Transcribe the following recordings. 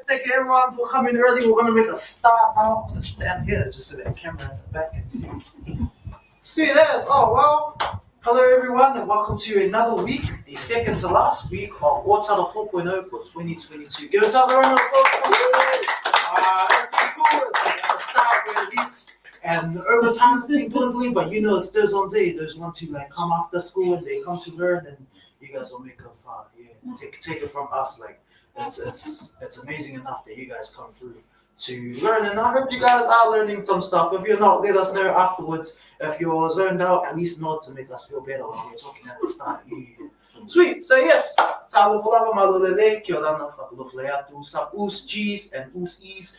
thank you everyone for coming early. We're gonna make a start now. I'm gonna stand here just so that the camera in the back can see. See this? Oh well. Hello everyone and welcome to another week, the second to last week of Ōtara 4.0 for 2022. Give yourselves a round of applause. It's been cool. It's like at the start where it leaps. And over time it's been dwindling, but you know it's those ones who like come after school and they come to learn, and you guys will make a take it from us. Like it's amazing enough that you guys come through to learn, and I hope you guys are learning some stuff. If you're not, let us know afterwards. If you're zoned out, at least nod to make us feel better when we're talking at the start. Yeah. Sweet. So yes, talo falava malolele, kia ora na whakalofle atu, sa us G's and us E's.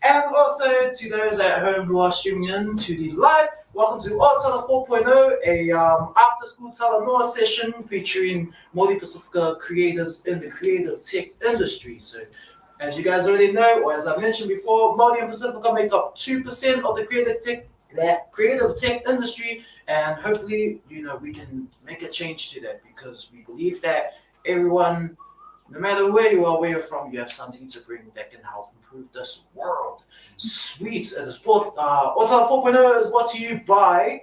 And also to those at home who are streaming in to the live, welcome to Ōtara 4.0, a after-school Talanoa session featuring Māori and Pasifika creatives in the creative tech industry. So, as you guys already know, or as I mentioned before, Māori and Pasifika make up 2% of the creative tech industry, and hopefully, we can make a change to that, because we believe that everyone, no matter where you are, where you're from, you have something to bring that can help improve this world. Sweet. And the sport, Ōtara 4.0 is brought to you by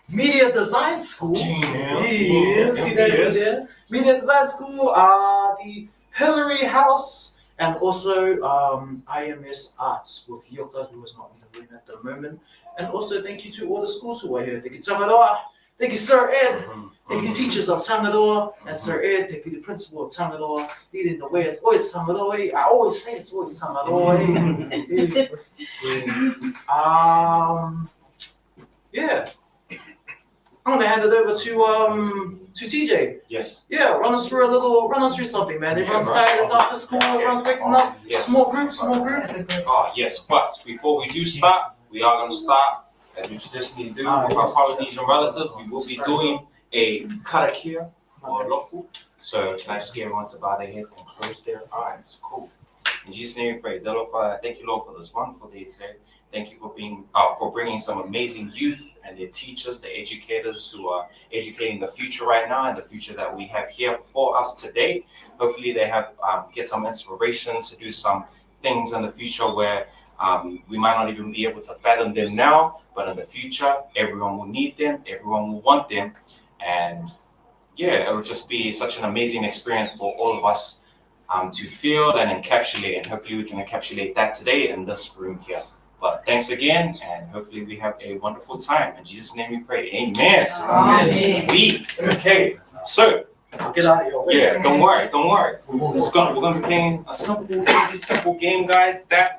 Media Design School. Yeah. See that over there? Media Design School, the Hillary House, and also IMS Arts with Yoka, who is not in the room at the moment. And also thank you to all the schools who are here. Thank you, Tangaroa. Thank you, Sir Ed. Thank you, teachers of Tangaroa. And Sir Ed, thank you, the principal of Tangaroa, leading the way. It's always Tangaroa. I always say it's always Tangaroa. Yeah. I'm gonna hand it over to TJ. Yes. Yeah, run us through something, man. Everyone's tired, it's after school, everyone's waking up. Yes. Small group. Yes, but before we do start, we are gonna start as we traditionally do with our Polynesian relatives. We will be doing a karakia or loku. So can I just get everyone to bow their heads and close their eyes? Cool. In Jesus' name we pray. Dear Lord Father, thank you, Lord, for this wonderful day today. Thank you for bringing some amazing youth and their teachers, the educators who are educating the future right now and the future that we have here before us today. Hopefully they have get some inspiration to do some things in the future where we might not even be able to fathom them now, but in the future, everyone will need them, everyone will want them. And yeah, it will just be such an amazing experience for all of us to feel and encapsulate, and hopefully we can encapsulate that today in this room here. But thanks again, and hopefully we have a wonderful time. In Jesus' name we pray. Amen. Amen. Okay, so I'll get out of your way. Yeah, don't worry. We're gonna be playing a simple game, guys. I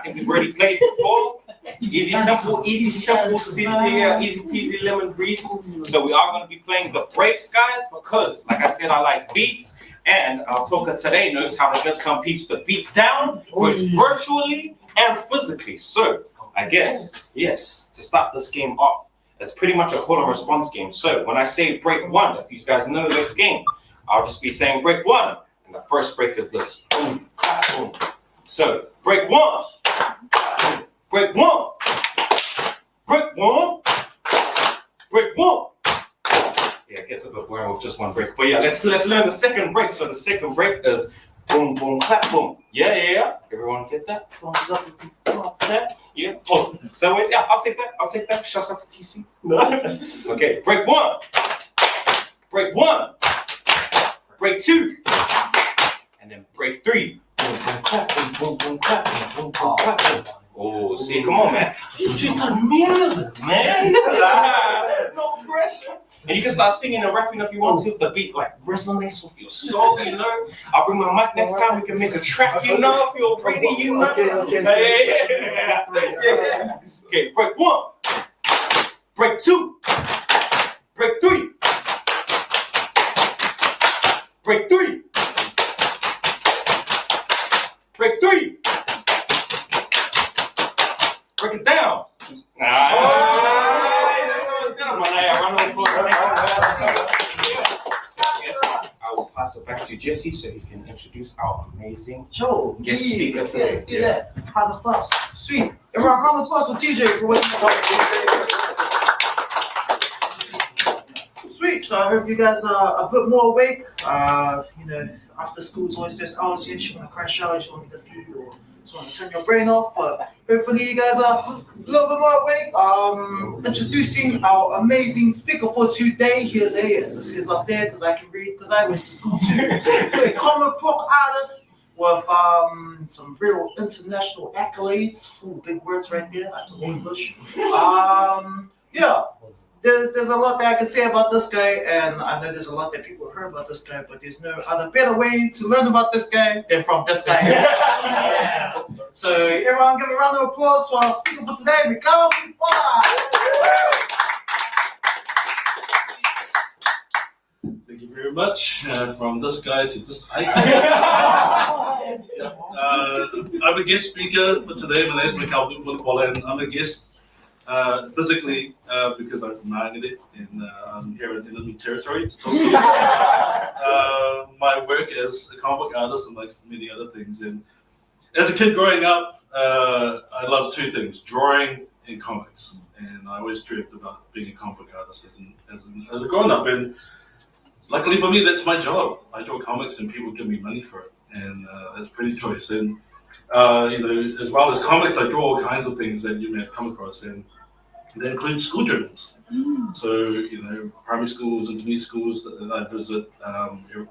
think we've already played before. Easy, simple, easy peasy, lemon breezy. So we are gonna be playing the breaks, guys, because like I said, I like beats. And our talker today knows how to give some peeps the beat down, both virtually and physically. So I guess, yes, to start this game off, it's pretty much a call and response game. So when I say break one, if you guys know this game, I'll just be saying break one. And the first break is this. Boom, clap, boom. So break one. Break one. Break one. Break one. Yeah, it gets a bit boring with just one break. But yeah, let's learn the second break. So the second break is boom, boom, clap, boom. Yeah. Everyone get that? Thumbs up, that. Yeah. Oh, so anyways, yeah, I'll take that. Shouts out to TC. Okay, break one. Break one. Break two. And then break three. Boom, boom, clap, boom, boom, boom, clap, boom, boom, clap, boom. Oh, see, come on, man. You done music, man. No pressure. And you can start singing and rapping if you want to, if the beat like resonates with your soul, I'll bring my mic next time. We can make a track, if you're ready, Okay. Okay, break one. Break two. Break three. Break three. Break three. Break it down. I will pass it back to Jesse so he can introduce our amazing guest speaker. Let's do that. Round of applause. Sweet. Everyone, round of applause for TJ for waiting. Sweet. So I hope you guys are a bit more awake. After school's always says, oh, you just want to crash out, you just want to feed, or just want to turn your brain off. But hopefully you guys are a little bit more awake. Introducing our amazing speaker for today. Here's his up there because I can read because I went to school too. A comic book artist with some real international accolades. Ooh, big words right there. That's English. There's a lot that I can say about this guy, and I know there's a lot that people heard about this guy, but there's no other better way to learn about this guy than from this guy. Yeah. So everyone give a round of applause for our speaker for today, Michel. Thank you very much. From this guy to this icon. I'm a guest speaker for today. My name is Michel Mulipola, and I'm a guest physically because I'm from Māori and I'm here in enemy territory to talk to you. My work as a comic book artist and like many other things. And as a kid growing up, I loved two things: drawing and comics. And I always dreamt about being a comic book artist as a grown-up. And luckily for me, that's my job. I draw comics and people give me money for it. And that's pretty choice. And as well as comics, I draw all kinds of things that you may have come across, and they include school journals. So, primary schools, intermediate schools that I visit,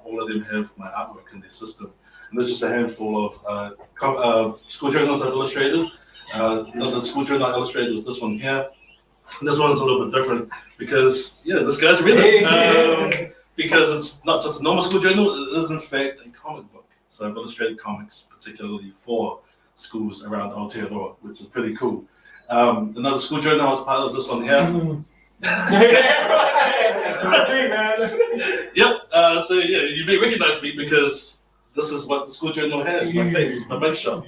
all of them have my artwork in their system. And there's just a handful of school journals I've illustrated. Another school journal I illustrated was this one here. And this one's a little bit different because, this guy's read it. Because it's not just a normal school journal, it is in fact a comic book. So I've illustrated comics particularly for schools around Aotearoa, which is pretty cool. Another school journal I was part of, this one here. You may recognize me because this is what the school journal has, my face, my mugshot.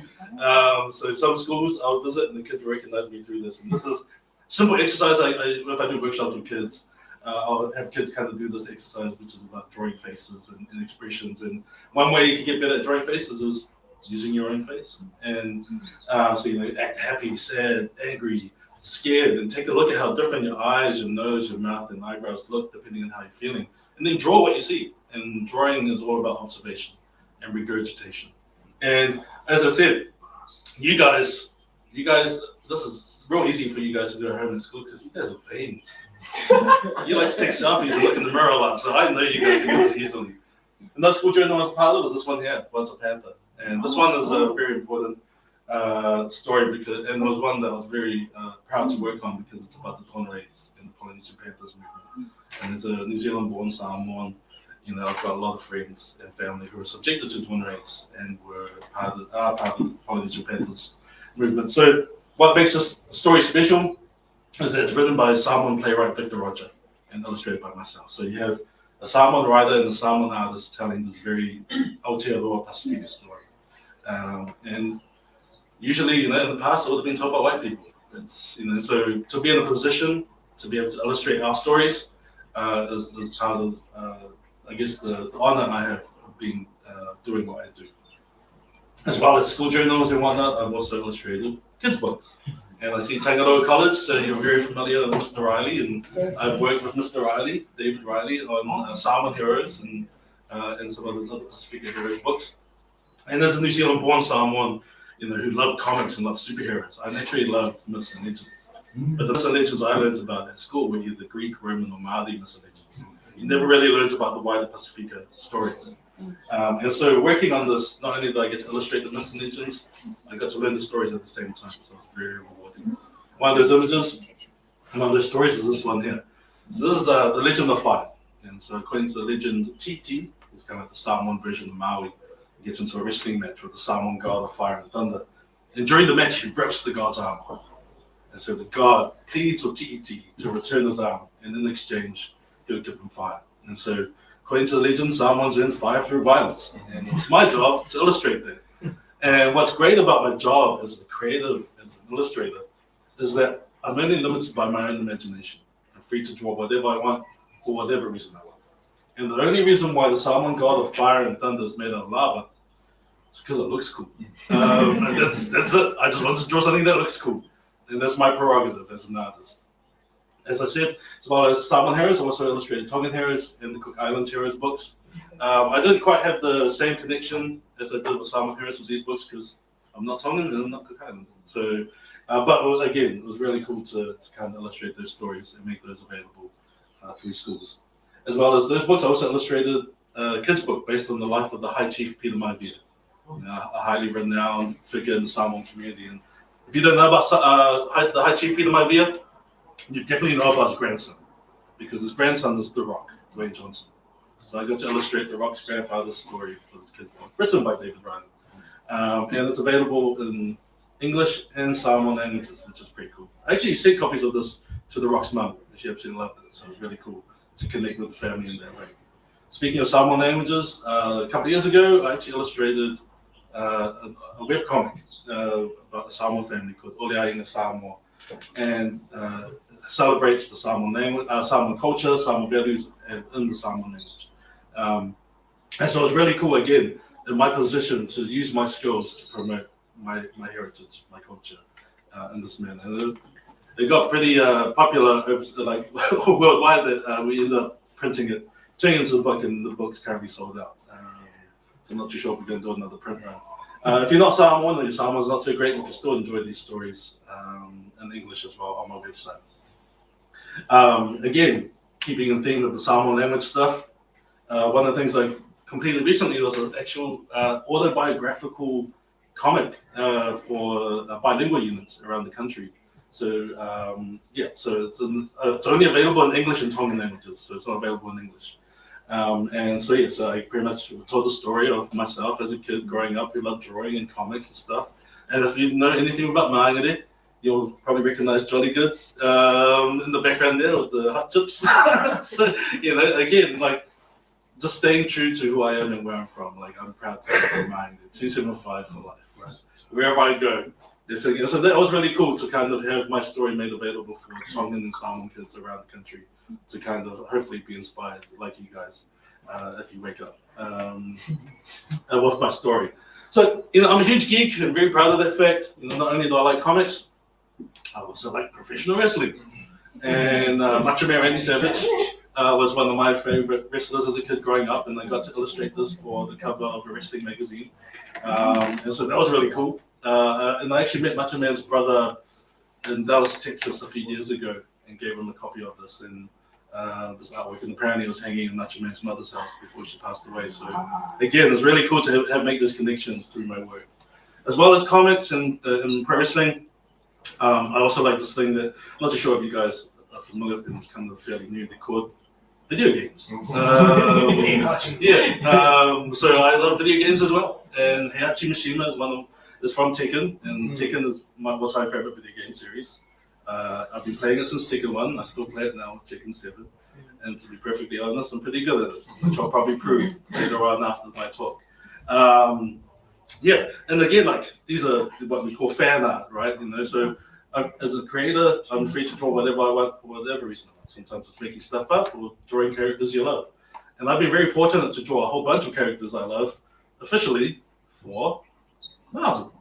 So some schools I'll visit and the kids will recognize me through this. And this is simple exercise. If I do workshops with kids, I'll have kids kind of do this exercise, which is about drawing faces and expressions. And one way you can get better at drawing faces is using your own face. And act happy, sad, angry, scared, and take a look at how different your eyes, your nose, your mouth, and eyebrows look depending on how you're feeling. And then draw what you see. And drawing is all about observation and regurgitation. And as I said, you guys, this is real easy for you guys to do at home in school because you guys are vain. You like to take selfies and look in the mirror a lot, so I know you guys can do this easily. Another school journal I was part of was this one here, Once a Panther. And this one is a very important story and it was one that I was very proud to work on because it's about the Tone raids and the Polynesian Panthers movement. And as a New Zealand-born Samoan, I've got a lot of friends and family who were subjected to Tone raids and were part of the Polynesian Panthers movement. So what makes this story special is that it's written by Samoan playwright Victor Roger and illustrated by myself. So you have a Samoan writer and a Samoan artist telling this very Aotearoa Pasifika story. And usually, in the past, it would have been told by white people. It's, so to be in a position to be able to illustrate our stories is part of, the honor I have of being doing what I do. As well as school journals and whatnot, I've also illustrated kids' books. And I see Talanoa College, so you're very familiar with Mr. Riley, and I've worked with Mr. Riley, David Riley, on Samoan Heroes and some of his other Pasifika Heroes books. And as a New Zealand-born Samoan, who loved comics and loved superheroes, I naturally loved myths and legends. But the myths and legends I learned about at school were either Greek, Roman, or Māori myths and legends. You never really learned about the wider Pasifika stories. And so working on this, not only did I get to illustrate the myths and legends, I got to learn the stories at the same time, so it was very rewarding. One of those images, one of those stories is this one here. So this is the legend of fire. And so according to the legend, Titi, it's kind of like the Samoan version of Maui, gets into a wrestling match with the Samoan god of fire and thunder. And during the match, he rips the god's arm off. And so the god pleads with Titi to return his arm, and in exchange, he'll give him fire. And so according to the legend, Samoans earn fire through violence. And it's my job to illustrate that. And what's great about my job as a creative, as an illustrator, is that I'm only limited by my own imagination. I'm free to draw whatever I want for whatever reason I want. And the only reason why the Samoan god of fire and thunder is made out of lava is because it looks cool. And that's it. I just want to draw something that looks cool. And that's my prerogative as an artist. as I said, as well as Samoan heroes, also illustrated Tongan heroes and the Cook Islands heroes books. I didn't quite have the same connection as I did with Samoan heroes with these books because I'm not Tongan and I'm not Cook Island. So, but again, it was really cool to kind of illustrate those stories and make those available through schools. As well as those books, I also illustrated a kids book based on the life of the High Chief Peter Maivia, a highly renowned figure in the Samoan community. And if you don't know about the High Chief Peter Maivia, you definitely know about his grandson, because his grandson is The Rock, Dwayne Johnson. So I got to illustrate The Rock's grandfather's story for this kid's book, written by David Ryan. And it's available in English and Samoan languages, which is pretty cool. I actually sent copies of this to The Rock's mum, and she absolutely loved it, so it was really cool to connect with the family in that way. Speaking of Samoan languages, a couple of years ago, I actually illustrated a webcomic about the Samoan family called Ōtara Samoa, and celebrates the Samoan language, Samoan culture, Samoan values, and in the Samoan language. And so it was really cool, again, in my position to use my skills to promote my heritage, my culture in this manner. And it got pretty popular, like worldwide, that we ended up printing it, turning it into the book, and the book's currently sold out. So I'm not too sure if we're going to do another print run. If you're not Samoan or your Samoan's not so great, you can still enjoy these stories in English as well on my website. Again, keeping in theme with the Samoan language stuff, one of the things I completed recently was an actual autobiographical comic for bilingual units around the country. So so it's only available in English and Tongan languages, so it's not available in English. So I pretty much told the story of myself as a kid growing up who loved drawing and comics and stuff. And if you know anything about Māori, you'll probably recognize Jolly Good in the background there with the hot chips. So, again, like, just staying true to who I am and where I'm from. Like, I'm proud to be Māori, 275 for life, right? Wherever I go. So that was really cool to kind of have my story made available for Tongan and Samoan kids around the country to kind of hopefully be inspired, like you guys, if you wake up with my story. So, I'm a huge geek and very proud of that fact. Not only do I like comics, I also like professional wrestling. And Macho Man Randy Savage was one of my favorite wrestlers as a kid growing up, and I got to illustrate this for the cover of a wrestling magazine. And so that was really cool. And I actually met Macho Man's brother in Dallas, Texas a few years ago and gave him a copy of this and this artwork. And apparently it was hanging in Macho Man's mother's house before she passed away. So again, it's really cool to have make those connections through my work. As well as comics and pro wrestling, I also like this thing that, I'm not too sure if you guys are familiar with it, it's kind of fairly new, they're called video games. So I love video games as well. And Heihachi Mishima is from Tekken, and Tekken is my favorite video game series. I've been playing it since Tekken 1. I still play it now with Tekken 7. And to be perfectly honest, I'm pretty good at it, which I'll probably prove later on after my talk. And again, like, these are what we call fan art, right? So as a creator, I'm free to draw whatever I want for whatever reason. Sometimes it's making stuff up or drawing characters you love. And I've been very fortunate to draw a whole bunch of characters I love officially for Marvel.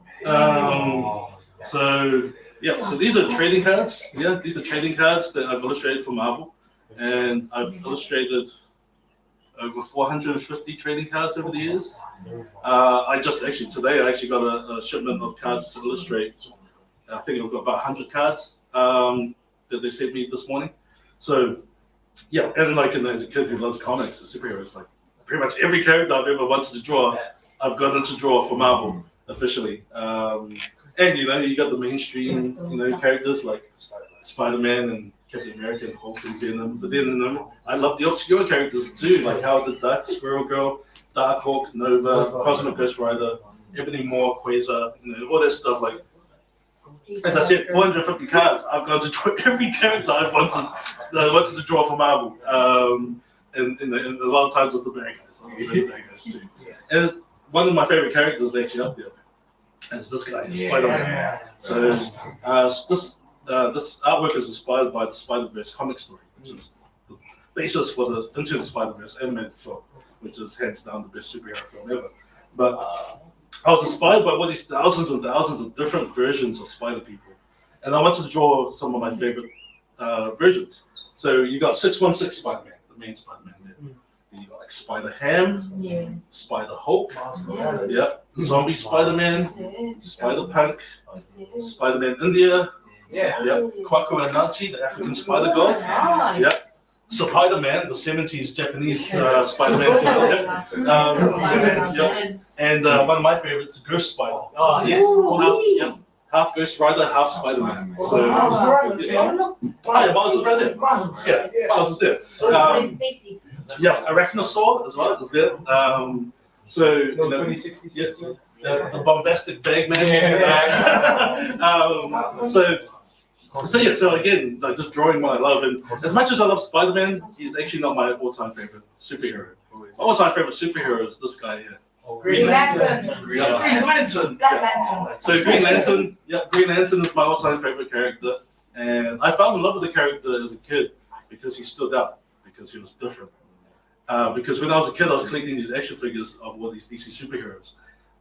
So these are trading cards. Yeah, these are trading cards that I've illustrated for Marvel. And I've illustrated over 450 trading cards over the years. Today I actually got a shipment of cards to illustrate. I think I've got about 100 cards that they sent me this morning. So, and like, as a kid who loves comics and superheroes, like, pretty much every character I've ever wanted to draw, I've gotten to draw for Marvel officially. And you got the mainstream, characters like Spider-Man and Captain America and Hulk and Venom. But then I love the obscure characters too, like Howard the Duck, Squirrel Girl, Darkhawk, Nova, Cosmic Ghost Rider, Ebony Maw, Quasar, all that stuff. Like, as I said, 450 cards. I've got to draw every character I wanted to draw for Marvel. And a lot of times with the bad guys, the bad guys too. And one of my favorite characters is actually up there. And it's this guy, Spider-Man. So this artwork is inspired by the Spider-Verse comic story, which is the basis for the Into the Spider-Verse animated film, which is hands down the best superhero film ever. But I was inspired by all these thousands and thousands of different versions of Spider people. And I wanted to draw some of my favorite versions. So you got 616 Spider-Man, the main Spider-Man there. Then you got like Spider-Ham, Spider-Hulk, Zombie Spider-Man, Spider-Punk, Spider-Man India, Kwaku and Nazi, the African Spider God, Spider-Man, the 70s Japanese Spider-Man, and one of my favorites, Ghost Spider. Oh, yes. Half Ghost Rider, half Spider-Man. So, Miles was right there. Miles was there. Arachnosaur as well is there. No, 2060. The bombastic Bagman. So again, like just drawing what I love, and as much as I love Spider-Man, he's actually not my all-time favorite superhero. My all-time favorite superhero is this guy here. Green Lantern. Green Lantern. So Green Lantern, Green Lantern is my all-time favorite character, and I fell in love with the character as a kid because he stood out, because he was different. Because when I was a kid, I was collecting these action figures of all these DC superheroes,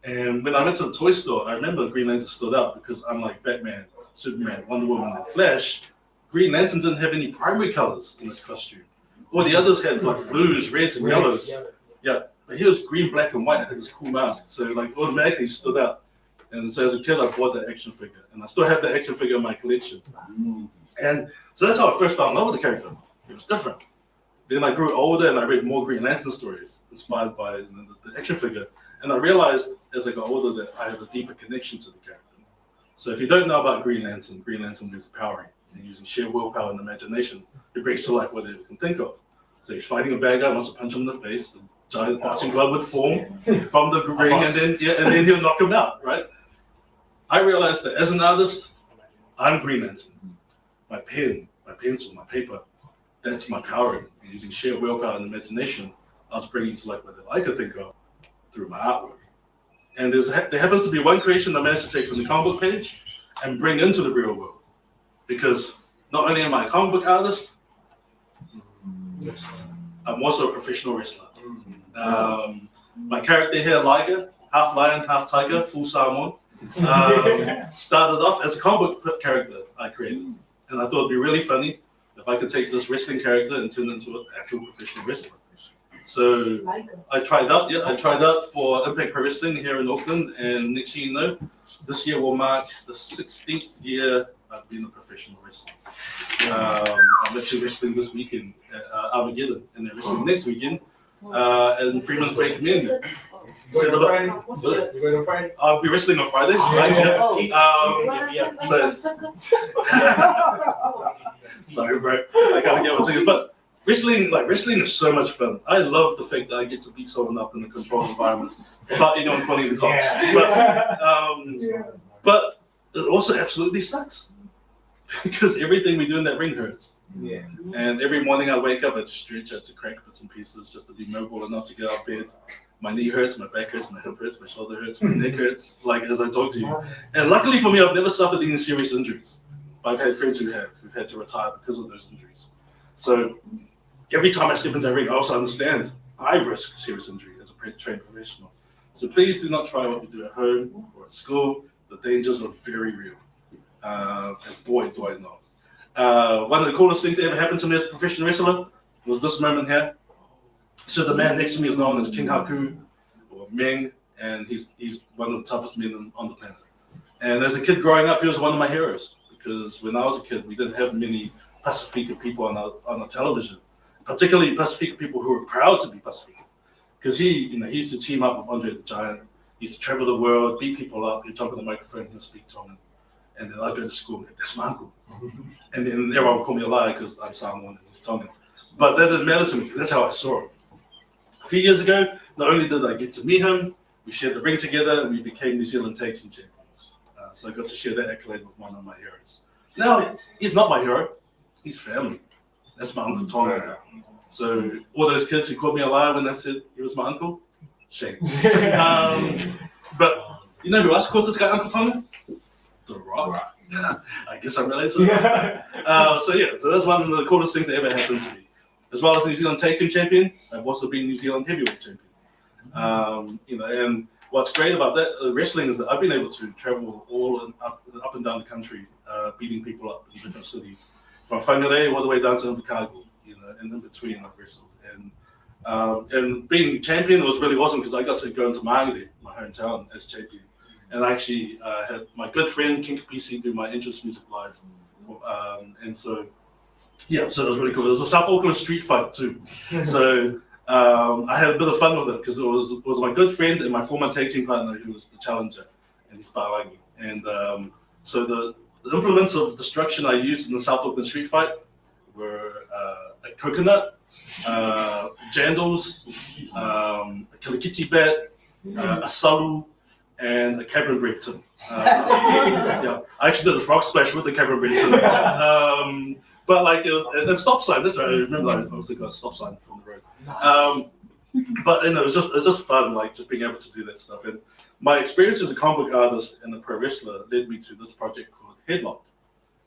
and when I went to the toy store, I remember Green Lantern stood out because unlike Batman, Superman, Wonder Woman, and Flash, Green Lantern didn't have any primary colors in his costume. All the others had like blues, reds, and yellows. But he was green, black, and white. I had this cool mask, so like automatically stood out. And so as a kid, I bought that action figure, and I still have that action figure in my collection. And so that's how I first fell in love with the character. It was different. Then I grew older and I read more Green Lantern stories inspired by the action figure. And I realized as I got older that I have a deeper connection to the character. So if you don't know about Green Lantern is powering and using sheer willpower and imagination. It brings to life whatever you can think of. So he's fighting a bad guy, wants to punch him in the face. Giant boxing glove would form from the ring, and then he'll knock him out, right? I realized that as an artist, I'm Green Lantern. My pen, my pencil, my paper, that's my power. And using sheer willpower and imagination, I was bringing to life whatever I could think of through my artwork. And there happens to be one creation I managed to take from the comic book page and bring into the real world. Because not only am I a comic book artist, I'm also a professional wrestler. My character here, Liger, half lion, half tiger, full Samoan, started off as a comic book character I created. And I thought it'd be really funny if I could take this wrestling character and turn it into an actual professional wrestler. So I tried out for Impact Pro Wrestling here in Auckland, and next thing you know, this year will mark the 16th year I've been a professional wrestler. I'm actually wrestling this weekend at Armageddon, and then wrestling next weekend in Freeman's Bay Community. I'll be wrestling on Friday. Sorry, bro. I can't get what to do. But wrestling is so much fun. I love the fact that I get to beat someone up in a controlled environment without anyone calling the cops. But it also absolutely sucks because everything we do in that ring hurts. And every morning I wake up, I just stretch, I have to crack bits and pieces just to be mobile enough to get out of bed. My knee hurts, my back hurts, my hip hurts, my shoulder hurts, my neck hurts, like as I talk to you. And luckily for me, I've never suffered any serious injuries. I've had friends who've had to retire because of those injuries. So every time I step into a ring, I also understand I risk serious injury as a trained professional. So please do not try what you do at home or at school. The dangers are very real. And boy, do I know. One of the coolest things that ever happened to me as a professional wrestler was this moment here. So the man next to me is known as King Haku or Ming, and he's one of the toughest men on the planet. And as a kid growing up, he was one of my heroes because when I was a kid, we didn't have many Pasifika people on the television, particularly Pasifika people who were proud to be Pasifika. Because he used to team up with Andre the Giant. He used to travel the world, beat people up. He'd jump on the microphone and speak Tongan. And then I'd go to school and go, that's my uncle. And then everyone would call me a liar because I'm Samoan and he's Tongan. But that didn't matter to me because that's how I saw him. A few years ago, not only did I get to meet him, we shared the ring together and we became New Zealand Tag Team Champions. So I got to share that accolade with one of my heroes. Now, he's not my hero. He's family. That's my Uncle Tonga. So all those kids who called me a liar when I said he was my uncle, shame. But you know who else calls this guy Uncle Tonga? The Rock. I guess I'm related to him. So that's one of the coolest things that ever happened to me. As well as New Zealand Tag Team Champion, I've also been New Zealand Heavyweight Champion. And what's great about that wrestling is that I've been able to travel all up and down the country, beating people up in different cities from Whangarei all the way down to Invercargill, and in between I've wrestled. And being champion was really awesome because I got to go into Māori, my hometown, as champion. And I actually had my good friend King PC do my entrance music live. And so, yeah, so it was really cool. It was a South Auckland street fight too. So I had a bit of fun with it because it was my good friend and my former tag team partner who was the challenger, and he's Palangi. And so the implements of destruction I used in the South Auckland street fight were a coconut, jandals, a kalikiti bat, a salu, and a cabin bread tin. Yeah, I actually did a frog splash with the cabin bread tin. But like it was a stop sign. That's right. I remember I obviously got a stop sign from the road. But it was just fun, like just being able to do that stuff. And my experience as a comic book artist and a pro wrestler led me to this project called Headlocked.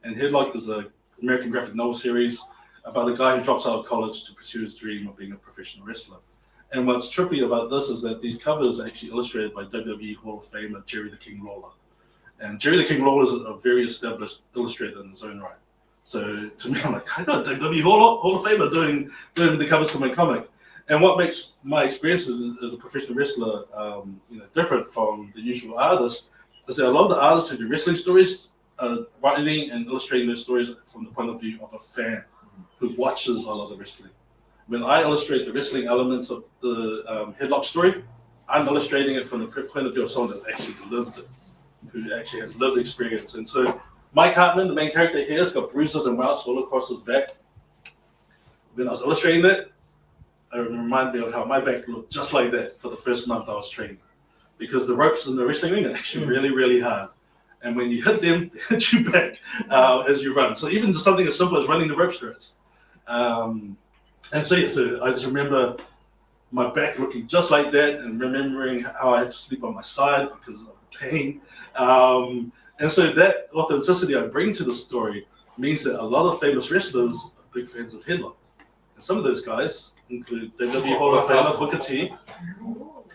And Headlocked is an American graphic novel series about a guy who drops out of college to pursue his dream of being a professional wrestler. And what's trippy about this is that these covers are actually illustrated by WWE Hall of Famer Jerry the King Lawler. And Jerry the King Lawler is a very established illustrator in his own right. So to me, I'm like, I got WWE Hall of Famer doing the covers for my comic. And what makes my experience as a professional wrestler, different from the usual artist, is that a lot of the artists who do wrestling stories are writing and illustrating those stories from the point of view of a fan who watches a lot of wrestling. When I illustrate the wrestling elements of the Headlock story, I'm illustrating it from the point of view of someone that's actually lived it, who actually has lived experience. And so Mike Hartman, the main character here, has got bruises and welts all across his back. When I was illustrating that, it reminded me of how my back looked just like that for the first month I was training. Because the ropes in the wrestling ring are actually really, really hard. And when you hit them, they hit you back as you run. So even just something as simple as running the rope skirts. And so I just remember my back looking just like that and remembering how I had to sleep on my side because of the pain. And so that authenticity I bring to the story means that a lot of famous wrestlers are big fans of Headlocked. And some of those guys include WWE Hall of Famer Booker T.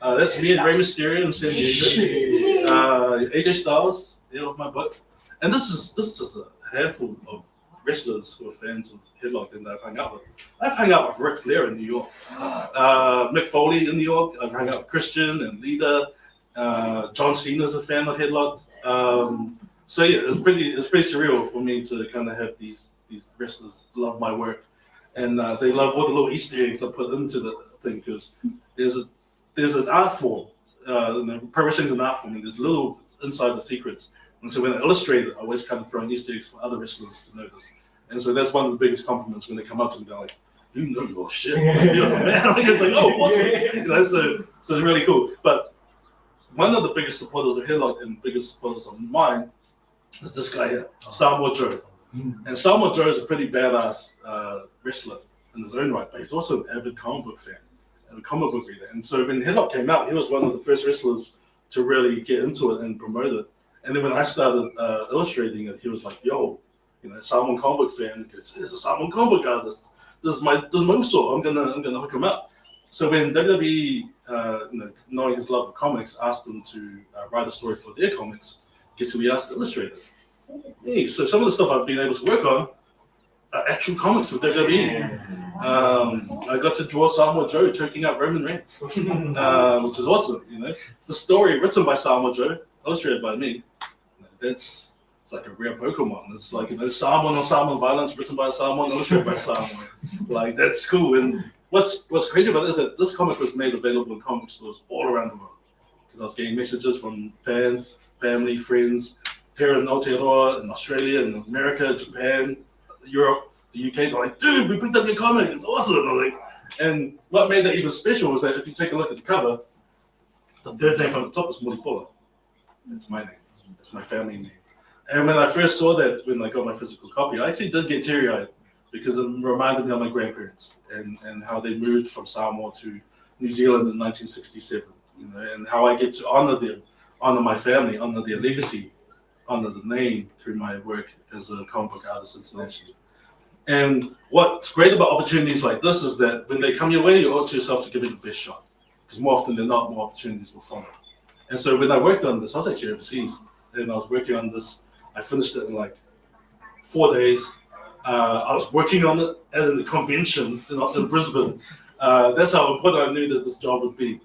That's me and Rey Mysterio and San Diego. AJ Styles, the of my book. And this is just a handful of wrestlers who are fans of Headlocked and that I've hung out with. I've hung out with Ric Flair in New York. Mick Foley in New York. I've hung out with Christian and Lita. John Cena's a fan of Headlocked. So yeah, it's pretty surreal for me to kind of have these wrestlers love my work, and they love all the little Easter eggs I put into the thing because there's an art form. Pro wrestling's an art form, and there's little inside the secrets. And so when I illustrate it, I always kind of throw in Easter eggs for other wrestlers to notice. And so that's one of the biggest compliments when they come up to me. They're like, "You know your shit, man." It's like, "Oh, awesome!" So it's really cool. But one of the biggest supporters of Headlock and biggest supporters of mine is this guy here, Samoa Joe. And Samoa Joe is a pretty badass wrestler in his own right, but he's also an avid comic book fan and a comic book reader. And so when Headlock came out, he was one of the first wrestlers to really get into it and promote it. And then when I started illustrating it, he was like, "Yo, Samoan comic book fan. He's a Samoan comic book artist. This is my Uso. I'm gonna hook him up." So when WWE, knowing his love of comics, asked him to write a story for their comics, guess who he asked to illustrate it? Hey, so some of the stuff I've been able to work on are actual comics with WWE. I got to draw Samoa Joe choking out Roman Reigns, which is awesome. The story written by Samoa Joe, illustrated by me. It's like a rare Pokemon. It's like Samoan on Samoan violence written by Samoan, illustrated by Samoan. Like that's cool. And what's crazy about it is that this comic was made available in comic stores all around the world. Because I was getting messages from fans, family, friends here in Ōtara, in Australia, in America, Japan, Europe, the UK. They're like, "Dude, we picked up your comic. It's awesome." And what made that even special was that if you take a look at the cover, the third name from the top is Mulipola. It's my name. It's my family name. And when I first saw that, when I got my physical copy, I actually did get teary-eyed because it reminded me of my grandparents and how they moved from Samoa to New Zealand in 1967, and how I get to honor them, honor my family, honor their legacy, honor the name through my work as a comic book artist internationally. And what's great about opportunities like this is that when they come your way, you owe it to yourself to give it the best shot. Because more often than not, more opportunities will follow. And so when I worked on this, I was actually overseas, and I was working on this. I finished it in like 4 days. I was working on it at the convention in Brisbane. That's how important I knew that this job would be.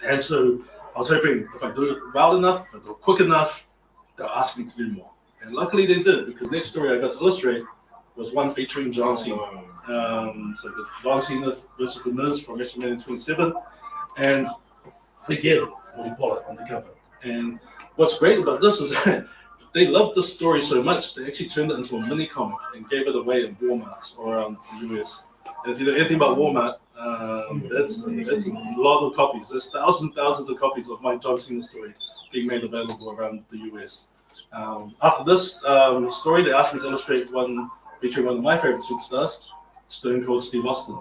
And so I was hoping if I do it well enough, if I do it quick enough, they'll ask me to do more. And luckily they did, because next story I got to illustrate was one featuring John Cena. So it was John Cena versus The Miz from WrestleMania 27. And again, Mulipola on the cover. And what's great about this is that they loved this story so much, they actually turned it into a mini comic and gave it away in Walmarts all around the US. And if you know anything about Walmart, that's a lot of copies. There's thousands of copies of my John Cena story being made available around the US. After this story, they asked me to illustrate one featuring one of my favorite superstars, Stone Cold Steve Austin.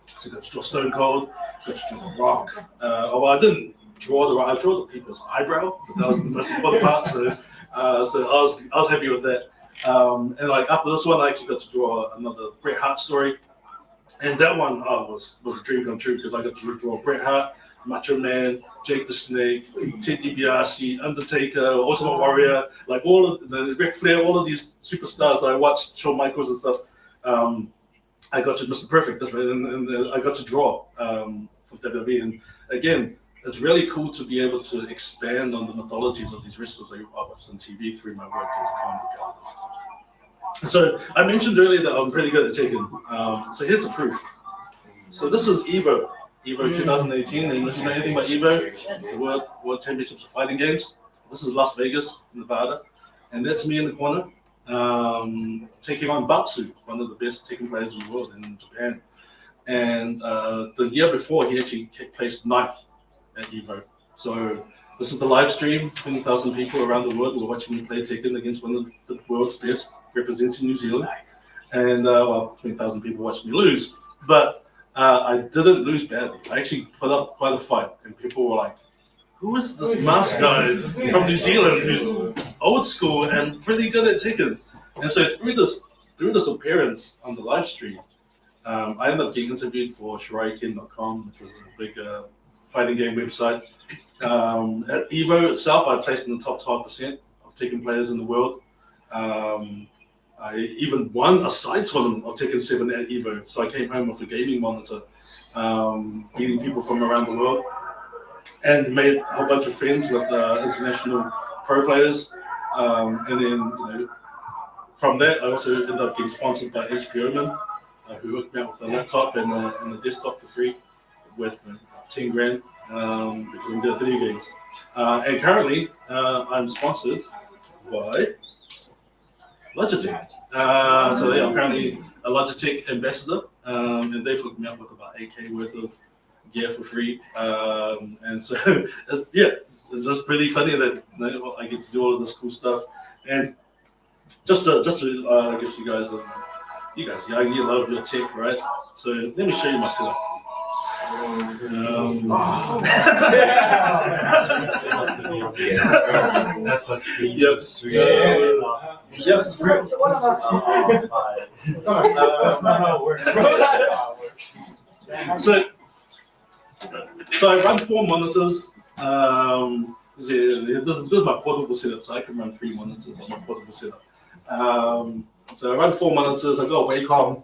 So I got to draw Stone Cold, got to draw The Rock. Well, I didn't draw The Rock, I drew the people's eyebrow, but that was the most important part. So I was happy with that. And like after this one, I actually got to draw another Bret Hart story. And that one was a dream come true, because I got to draw Bret Hart, Macho Man, Jake the Snake, Ted DiBiase, Undertaker, Ultimate Warrior, like all of the Ric Flair, all of these superstars that I watched, Shawn Michaels and stuff. I got to Mr. Perfect, that's right, and I got to draw from WWE. And again, it's really cool to be able to expand on the mythologies of these wrestlers I watched on TV through my work as a comic artist. So I mentioned earlier that I'm pretty good at taking. So here's the proof. So this is Evo 2018. And if you know anything about Evo, the World Championships of Fighting Games. This is Las Vegas, Nevada, and that's me in the corner taking on Batsu, one of the best taken players in the world in Japan. And the year before, he actually placed 9th at Evo. So this is the live stream. 20,000 people around the world were watching me play Tekken against one of the world's best, representing New Zealand. And 20,000 people watched me lose. But I didn't lose badly. I actually put up quite a fight, and people were like, "Who is this masked guy from New Zealand who's old school and pretty good at Tekken?" And so through this appearance on the live stream, I ended up getting interviewed for shiraiken.com, which was a big fighting game website. At Evo itself, I placed in the top 12% of Tekken players in the world. I even won a side tournament of Tekken 7 at Evo, so I came home with a gaming monitor, beating people from around the world, and made a whole bunch of friends with international pro players. And then, from that, I also ended up getting sponsored by HP Omen, who hooked me up with a laptop and a desktop for free, worth 10 grand, because I'm good at video games. And currently, I'm sponsored by Logitech. So yeah, I'm currently a Logitech ambassador, and they've hooked me up with about 8K worth of gear for free. And so, yeah, it's just pretty funny that I get to do all of this cool stuff. And just to I guess you guys young, you love your tech, right? So let me show you my setup. That's a Yep. Yes. One of us. That's not how it works. So I run 4 monitors. This is my portable setup, so I can run 3 monitors on my portable setup. So I run 4 monitors. I got a Wacom,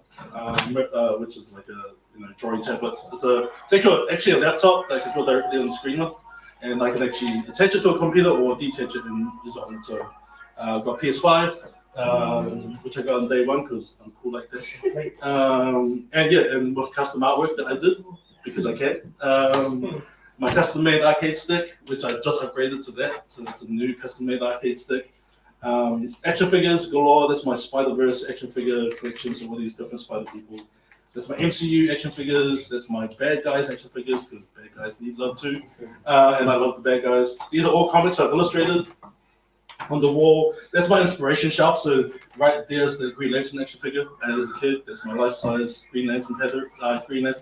which is like a drawing tablet. It's actually a laptop that I can draw directly on the screen with, and I can actually attach it to a computer or detach it and use it on it. So I've got PS5, which I got on day 1 because I'm cool like this. And with custom artwork that I did because I can. My custom-made arcade stick, which I've just upgraded to that, so that's a new custom-made arcade stick. Action figures galore. That's my Spider-Verse action figure collection, so all these different Spider people. That's my MCU action figures. That's my bad guys action figures, because bad guys need love too. And I love the bad guys. These are all comics I've illustrated on the wall. That's my inspiration shelf. So right there's the Green Lantern action figure. And as a kid, that's my life-size Green Lantern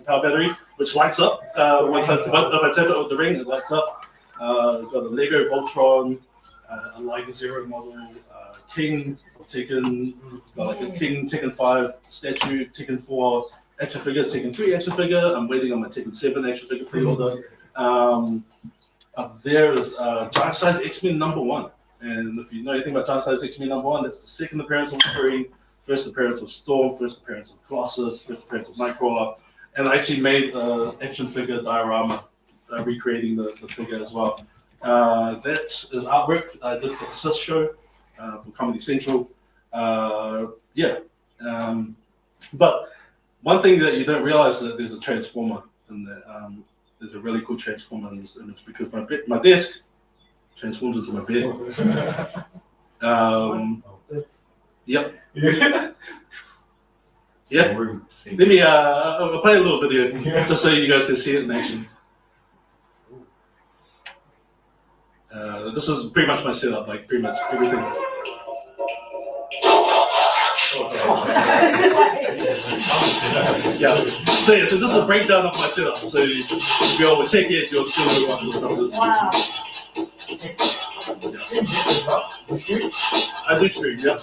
power battery, which lights up. If I tap it with the ring, it lights up. We've got a Lego Voltron, a Liger Zero model, King Tekken, like a King Tekken 5 statue, Tekken 4 action figure, Tekken 3 action figure. I'm waiting on my Tekken 7 action figure pre-order. Up there is Giant Size X-Men #1. And if you know anything about Giant Size X-Men #1, that's the second appearance of Wolverine first appearance of Storm, first appearance of Colossus, first appearance of Nightcrawler, and I actually made an action figure diorama, recreating the figure as well. That is artwork I did for the Sis show, for Comedy Central. But one thing that you don't realize is that there's a transformer in that. There's a really cool transformer in this image because my desk transforms into my bed. Yep. Yeah. Let me I'll play a little video just so you guys can see it in action. This is pretty much my setup, like pretty much everything. Yeah. So this is a breakdown of my setup. So if you all will check it, you'll know what the stuff is. Wow. I do stream, yeah.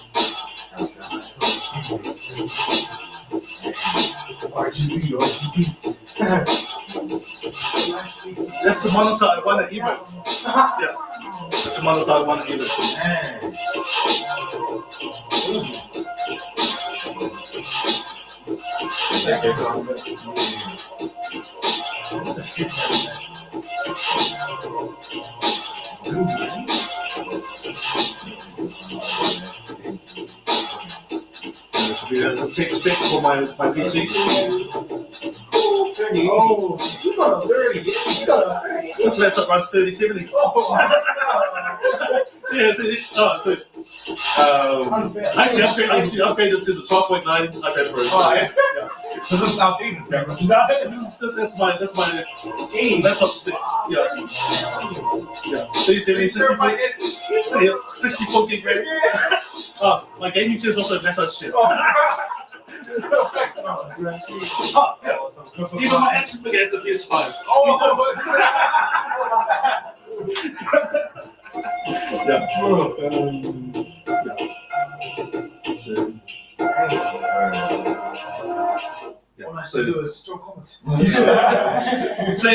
RGB. That's the monitor I want to even. Yeah. That's the monitor I want to even. That's the spec for my PC. Oh, 30. Oh, you got a 30. You got a 30. This laptop runs 3070. Oh, Yeah, I actually upgraded to the 12.9 iPad Pro. Oh, yeah. So this is outdated. That's my laptop spec. Yeah. 3070, 64 gig RAM. My gaming chair is also a massage chair. Even my action figure has a PS5. all I have to do is stroke comments. So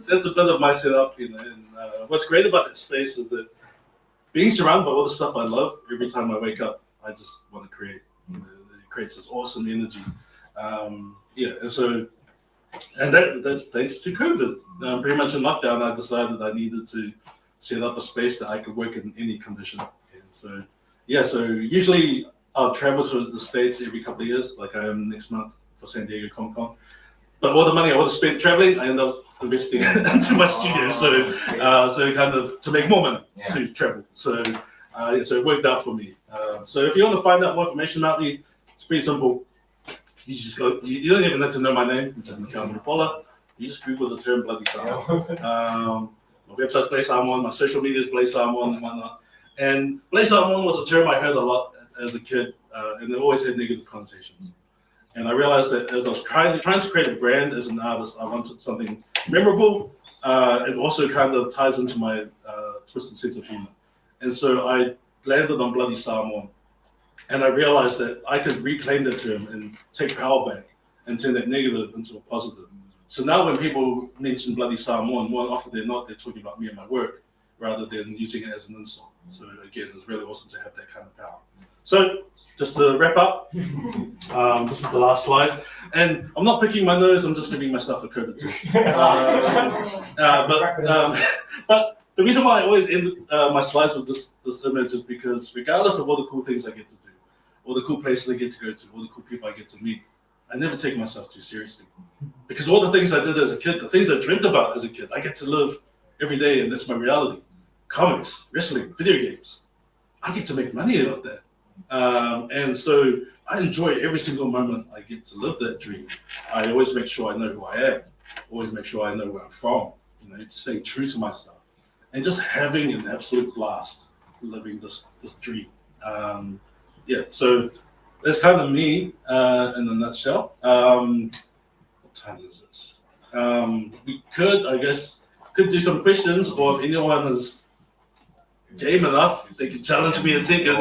that's a bit of my setup, you know. And what's great about that space is that being surrounded by all the stuff I love, every time I wake up, I just want to create. You know, it creates this awesome energy. And that's thanks to COVID. Pretty much in lockdown, I decided I needed to set up a space that I could work in any condition. And so usually I'll travel to the States every couple of years, like I am next month for San Diego Comic Con. But all the money I would have spent traveling, I end up investing into my studio. So kind of to make more money to travel. So it worked out for me. So if you want to find out more information about me, it's pretty simple. You just go. You don't even have to know my name, which is Michel Mulipola. You just Google the term Bloody Samoan. My website's Blay Samoan. My social media is Blay Samoan and whatnot. And Blay Samoan was a term I heard a lot as a kid, and it always had negative connotations. And I realized that as I was trying to create a brand as an artist, I wanted something memorable. It also kind of ties into my twisted sense of humor. And so I landed on Bloody Samoan. And I realized that I could reclaim that term and take power back and turn that negative into a positive. So now when people mention Bloody Samoan, more often than not, they're talking about me and my work rather than using it as an insult. So again, it's really awesome to have that kind of power. So just to wrap up, this is the last slide. And I'm not picking my nose, I'm just giving myself a COVID test. But the reason why I always end my slides with this image is because regardless of all the cool things I get to do, all the cool places I get to go to, all the cool people I get to meet, I never take myself too seriously. Because all the things I did as a kid, the things I dreamt about as a kid, I get to live every day and that's my reality. Comics, wrestling, video games. I get to make money out of that. And so I enjoy every single moment I get to live that dream. I always make sure I know who I am. Always make sure I know where I'm from. You know, stay true to myself. And just having an absolute blast living this dream. So that's kind of me in a nutshell. What time is it? We could, I guess, do some questions, or if anyone is game enough, they can challenge me a ticket. I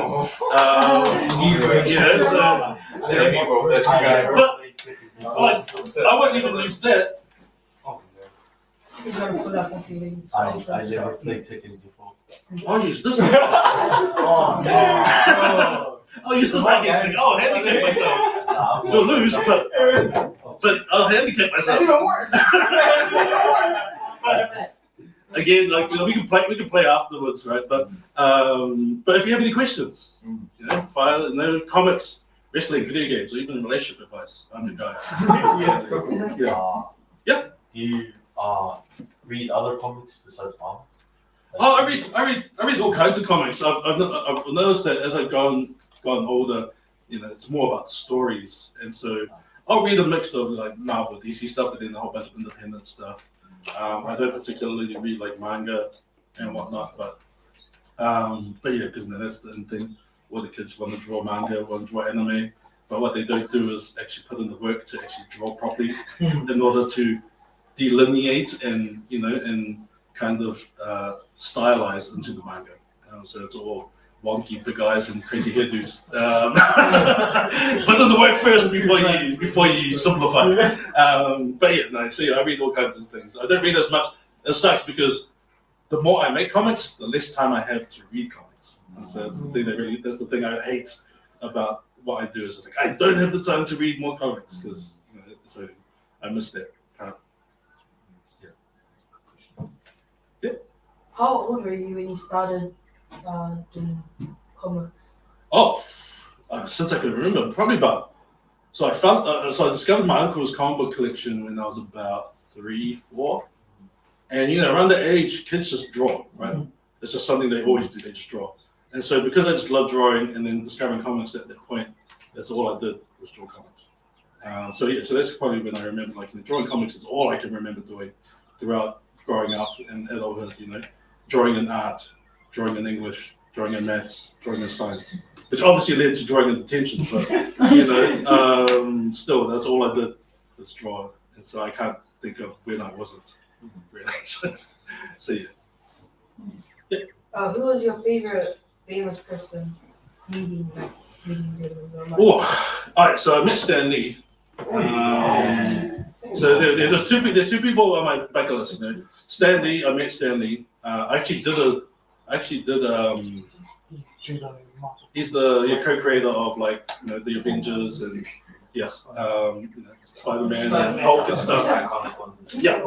wouldn't even use that. He's gonna pull out something. I never played Tekken before. I'll use this one. Oh, no. Oh, you still like these things? I'll handicap myself. You'll lose, but I'll handicap myself. That's even worse. Again, like we can play afterwards, right? But if you have any questions, fire, comics, wrestling, video games, or even relationship advice, I'm your guy. Do you read other comics besides Marvel? Oh, I read all kinds of comics. I've noticed that as I've gotten older, it's more about the stories, and so I'll read a mix of like Marvel, DC stuff, and then a whole bunch of independent stuff. I don't particularly read like manga and whatnot, but yeah, because that's the thing. All the kids want to draw manga, want to draw anime, but what they don't do is actually put in the work to actually draw properly in order to delineate and kind of stylize into the manga. So it's all wonky big eyes and crazy hairdos. Put in the work first before you simplify. But yeah, no. See, I read all kinds of things. I don't read as much. It sucks because the more I make comics, the less time I have to read comics. And so that's the thing that's the thing I hate about what I do is like I don't have the time to read more comics because so I miss that part. How old were you when you started doing comics? Since I can remember, probably about. So I discovered my uncle's comic book collection when I was about 3, 4, and around that age, kids just draw, right? Mm-hmm. It's just something they always do. They just draw, and so because I just love drawing and then discovering comics at that point, that's all I did was draw comics. So that's probably when I remember drawing comics is all I can remember doing throughout growing up and adulthood. Drawing in art, drawing in English, drawing in maths, drawing in science, which obviously led to drawing in detention, but still that's all I did was draw, and so I can't think of when I wasn't really. So yeah. Who was your favorite famous person meeting them? All right, so I met Stan Lee. So there's two people on my bucket list. Stan Lee, I met Stan Lee. I actually did he's the co-creator of the Avengers and Spider-Man and Hulk and stuff. Yeah.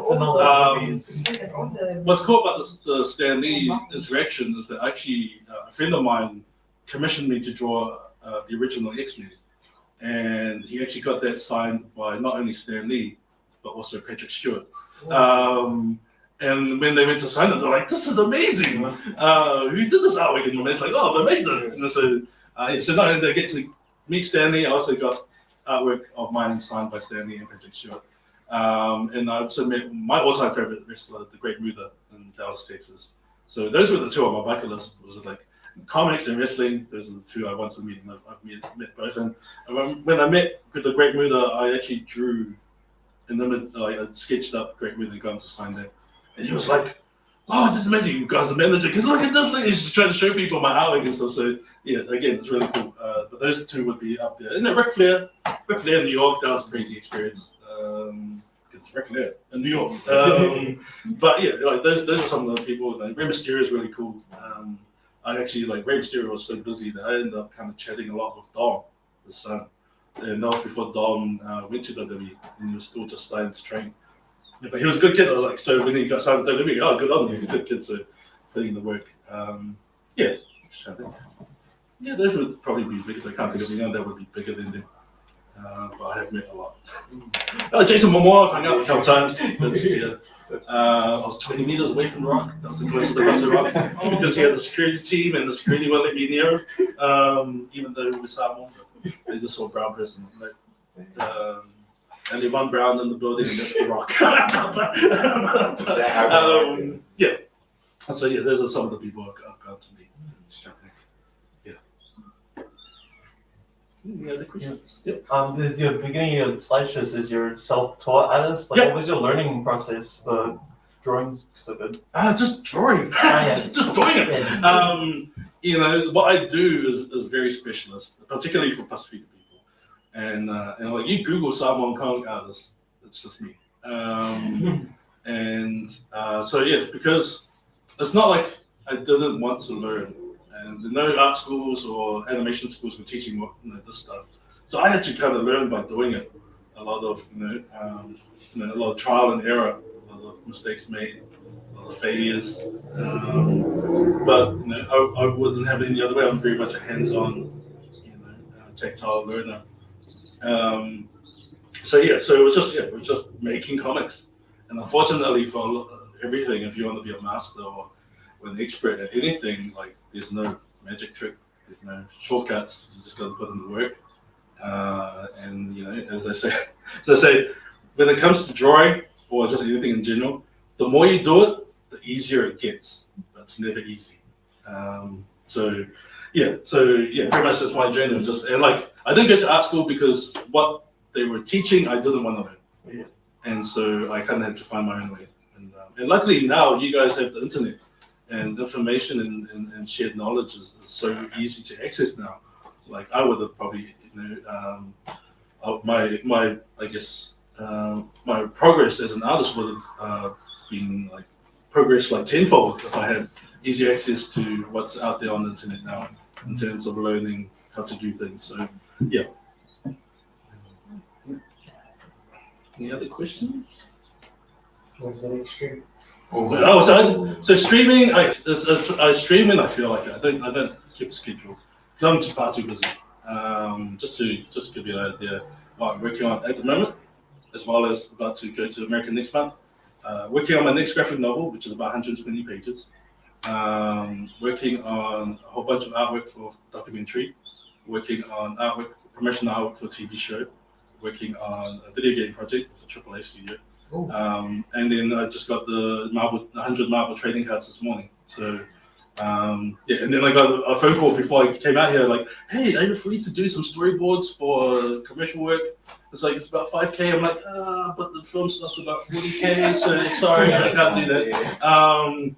What's cool about the Stan Lee interaction is that actually a friend of mine commissioned me to draw the original X-Men, and he actually got that signed by not only Stan Lee but also Patrick Stewart. And when they went to sign it, they're like, "This is amazing! Who did this artwork?" And it's like, "Oh, they made it." And so not only did I get to meet Stan Lee, I also got artwork of mine signed by Stan Lee and Patrick Stewart. And I also met my all-time favorite wrestler, the Great Muta, in Dallas, Texas. So those were the two on my bucket list. Was like comics and wrestling. Those are the two I wanted to meet, and I've met both. And when I met with the Great Muta, I actually drew in the I sketched up Great Muta and got him to sign that. And he was like, "Oh, this is amazing! You guys are the manager. Because look at this thing." He's just trying to show people my artwork and stuff. So yeah, again, it's really cool. But those two would be up there. And then Ric Flair in New York. That was a crazy experience. It's Ric Flair in New York. But yeah, those are some of the people. Rey Mysterio is really cool. I actually Rey Mysterio was so busy that I ended up kind of chatting a lot with Dom, his son. And that was before Dom went to WWE, and he was still just starting to train. Yeah, but he was a good kid. I was like, so when he got signed to WWE, good on him. He's a good kid, so putting in the work. Those would probably be because I can't think of anyone that would be bigger than them. But I have met a lot. Jason Momoa, I've hung out a couple times. I was 20 meters away from the Rock. That was the closest I got to the Rock because he had the security team and the security wouldn't let me near him, even though we were Samoan. They just saw a brown person. Only one brown in the building, and that's the Rock. So those are some of the people I've got to meet. Any other questions? Yep. The beginning of slideshows is your self-taught artist. What was your learning process for drawing so good? Just drawing. Just doing it. What I do is very specialist, particularly for Pasifika people. And you Google Samoan comic artist, it's just me. Because it's not like I didn't want to learn. and no art schools or animation schools were teaching this stuff. So I had to kind of learn by doing it. A lot of a lot of trial and error, a lot of mistakes made, a lot of failures. But I wouldn't have it any other way. I'm very much a hands-on, tactile learner. So it was just making comics. And unfortunately for everything, if you want to be a master or an expert at anything, like there's no magic trick, there's no shortcuts. You just got to put in the work. And as I say, when it comes to drawing or just anything in general, the more you do it, the easier it gets. But it's never easy. Pretty much that's my journey. I didn't go to art school because what they were teaching, I didn't want to learn. Yeah. And so I kind of had to find my own way. And luckily now you guys have the internet and information and shared knowledge is so easy to access now. Like I would have probably, my progress as an artist would have been like progress like tenfold if I had easy access to what's out there on the internet now in terms of learning how to do things. So yeah. Any other questions? What's the next stream? So streaming, I stream and I feel like I don't keep a schedule because I'm far too busy. Just to give you an idea what I'm working on at the moment, as well as about to go to America next month. Working on my next graphic novel, which is about 120 pages. Working on a whole bunch of artwork for documentary. Working on promotional artwork for a TV show. Working on a video game project for AAA Studio. And then I just got the 100 Marvel trading cards this morning. So and then I got a phone call before I came out here, like, hey, are you free to do some storyboards for commercial work? It's like, it's about 5K. I'm like, but the film stuff's about 40K, so sorry, I can't do that.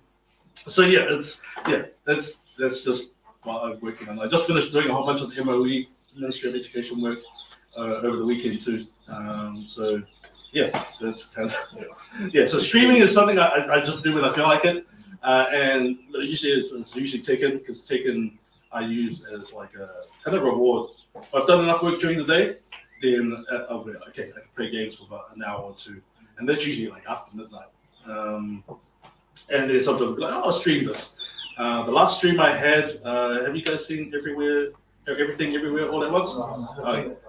That's just what I'm working on. I just finished doing a whole bunch of the MOE, Ministry of Education work, over the weekend too. So that's kind of, so streaming is something I just do when I feel like it. And usually it's usually Taken, because Taken I use as like a kind of reward. If I've done enough work during the day, then I'll be okay, I can play games for about an hour or two. And that's usually like after midnight. And then sometimes I'll be like, I'll stream this. The last stream I had, have you guys seen Everything Everywhere All at Once?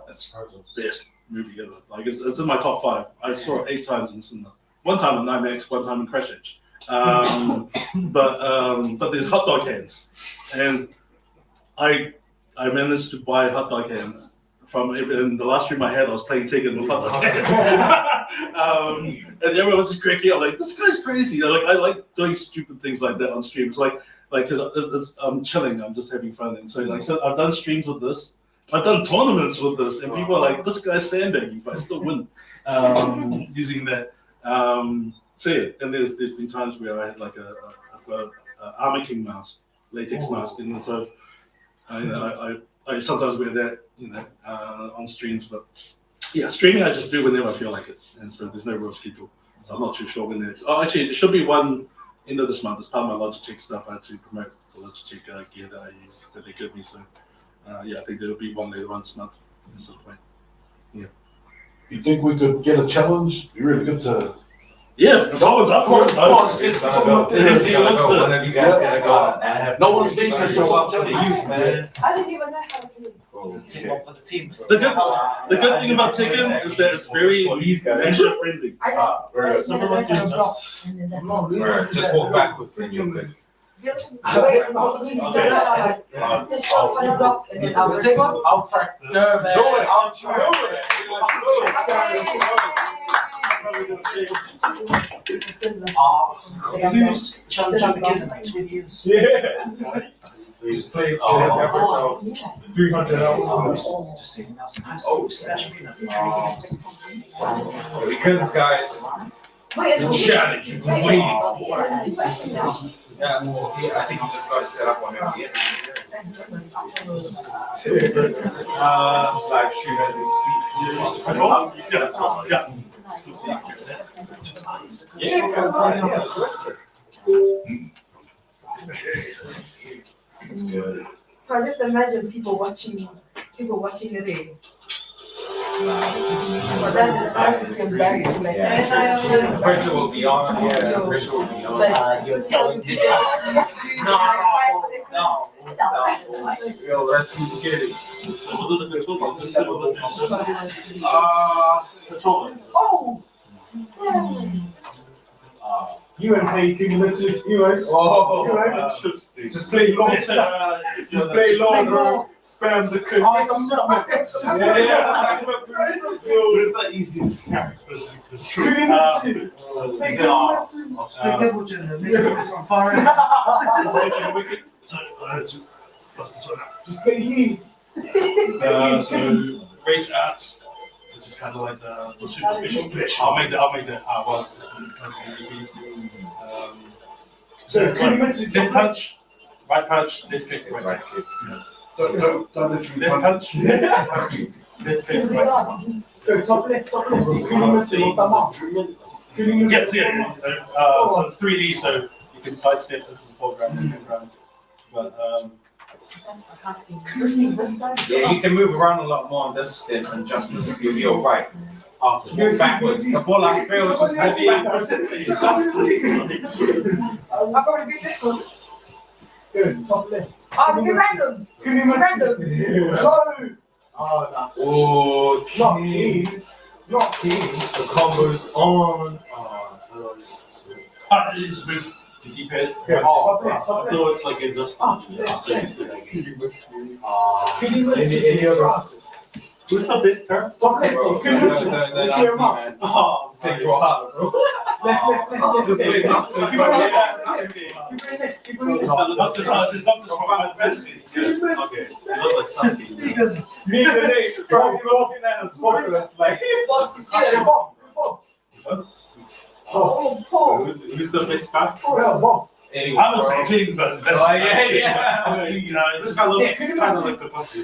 That's the best movie ever. Like it's in my top 5. I saw it 8 times in cinema. One time in IMAX, one time in Crash Edge. But there's hot dog cans, and I managed to buy hot dog cans from. In the last stream I had, I was playing Taken with hot dog cans, and everyone was just cracking up like, this guy's crazy. I like doing stupid things like that on stream. It's like because I'm chilling, I'm just having fun, and so I've done streams with this. I've done tournaments with this, and people are like, this guy's sandbagging, but I still win using that. And there's been times where I had like I've got an Armor King mask, latex mask, and so I sometimes wear that on streams. But yeah, streaming I just do whenever I feel like it, and so there's no real schedule. So I'm not too sure when there's. Oh, actually, there should be one end of this month. As part of my Logitech stuff, I had to promote the Logitech gear that I use that they give me. So I think there'll be one later on this month at some point. Yeah. You think we could get a challenge? Be really good to. Yeah, if someone's up for it. One of you guys gotta go. No one's going to show up to the youth, man. I didn't even know how to do it. The good thing about Taken is that it's very nature friendly. I just Just walk backwards and you're good. just on a block and then I'll take one. I'll practice. I'll try. Who's jumping in like 2 years? Yeah. We just played 300 hours. Just sitting out some high school, smash me We couldn't, guys. Challenge you've been waiting for. Yeah, well, I think you just got to set up on MBS. Live stream as we speak. You used to control? You set up. Yeah. It's good. I just imagine people watching it. But that is practically embarrassing. Like, Yeah. Pressure will be on. Yeah, pressure will be on. But You're going to Yo, that's too scary. So a little bit of this similar to justice. Control. oh, You and play Kimetsu, you guys. Oh, You right? Interesting. Just play long. If you're Play long, Play long. spam the cook. It's not easy to snap. Kimetsu. Play Kimetsu. The table gender, this from far end. So, what's this one? Just play Yi. So, Rage Arts, which is kind of like the super special. I'll make that. Well, just So it's like Kimetsu, left punch, right punch, left kick, right kick. don't literally Left punch, left kick, right kick. Go top left. Kimetsu with the mouse. Yeah. So it's 3D, so you can sidestep into the foreground and background. But yeah, you can move around a lot more on this step and justice. You'll be alright. Just walk backwards. The ball like fails, just move backwards. I've already been this one. Good, top left. Oh, be random. Kimetsu. Go. Oh, Oh, not key. Not key. the combo's on. it's with the D-pad. Okay, top left. I know it's like injustice. So you say like, Any other? who's the best character? Top left. Kimetsu. You see a mouse. Oh, say bro, hard, bro. Left. Keep going left. Not this from Final Fantasy. Okay, you look like Sasuke. Me and Nate, bro, you're walking out of smoke. It's like, Who's the best guy? Bomb. Anyway, I would say Clean, but that's Oh, yeah. You know, this guy looks kind of like a puppy.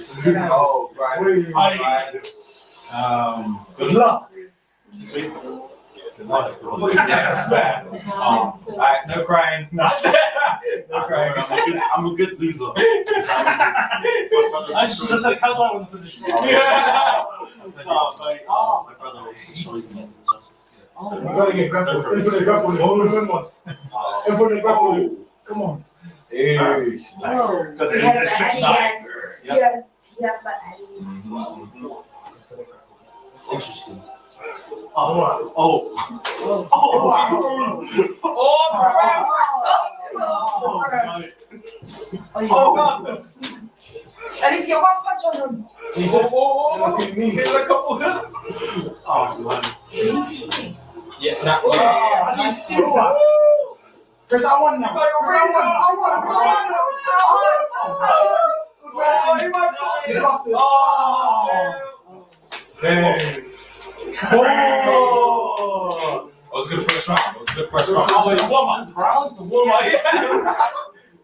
Oh, right. Good luck. Sweet. That's bad. Alright, no crying. No crying. I'm a good loser. I just like, how do I want to finish? Yeah. My brother wants to show you justice. You gotta get grappled. In for the grapple. Only win one. In for the grapple. Come on. Hey. No. But He then has it's trick the side. Adidas. He has the Adidas. Interesting. At least get one punch on him. He's a couple hits. Yeah, not Chris, I won now. Damn. Oh! That was a good first round.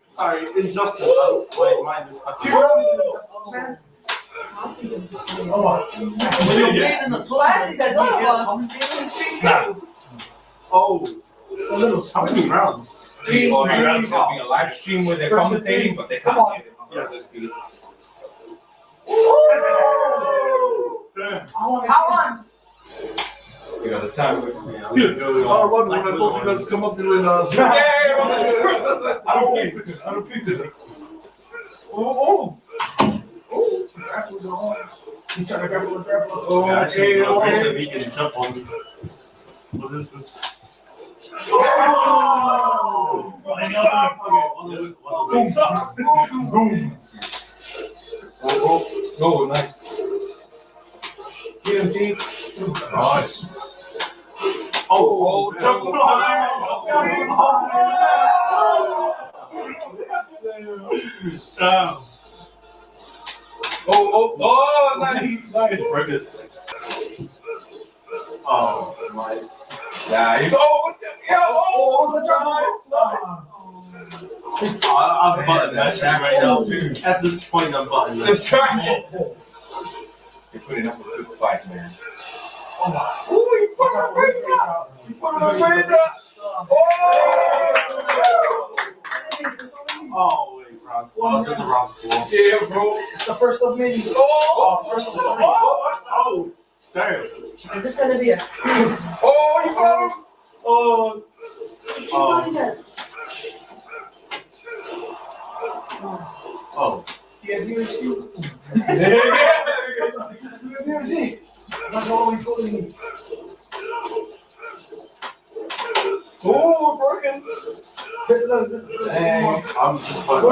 Sorry, injustice. My mind is stuck. 2 rounds in Man. When you're playing in the Why tournament, did that you get go commentators. Oh, a little. How many rounds? Three rounds. There'll be a live stream where they're commentating, but they can't get it on this feed. I won. You got the time with me. I won when I told you guys to come up to win. I don't pick it. He's trying to grapple. Okay. He can jump on me. What is this? Boom. Oh, nice. Get him, G. Nice. Oh, jump Oh, nice. Break it. Oh, my. Yeah, you go. Oh, the nice. I'm butting that shit right now too. At this point, I'm butting that. That's right. You're putting up a good fight, man. Oh, you put a razor. You put a razor. Oh! Oh, wait. Round 4. This is round 4. Yeah, bro. It's the first of many. First of all. Damn. Is this gonna be a? Oh, you got him. Oh. Oh. Yeah, UFC. Yeah. UFC. That's always holding me. Oh, broken. Dang. I'm just playing.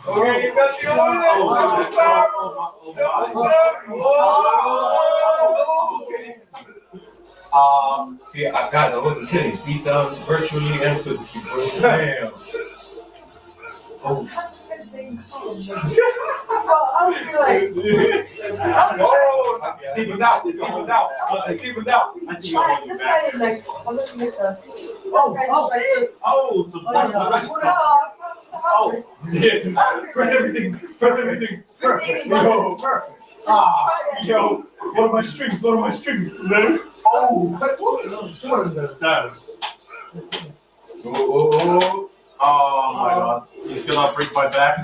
Okay, you got you on there. See, guys, I wasn't kidding. Beat down virtually and physically, bro. Damn. How's this guy's thing called? I was like, Oh, it's even out. It's even out. It's even out. why this guy is like, I'm looking at the. This guy's just like this. Oh, so Oh, Yeah. Press everything. Press everything. Perfect. Yo, perfect. Yo, what are my strings? What are my strings? No. Damn. Oh my god. He's gonna break my back.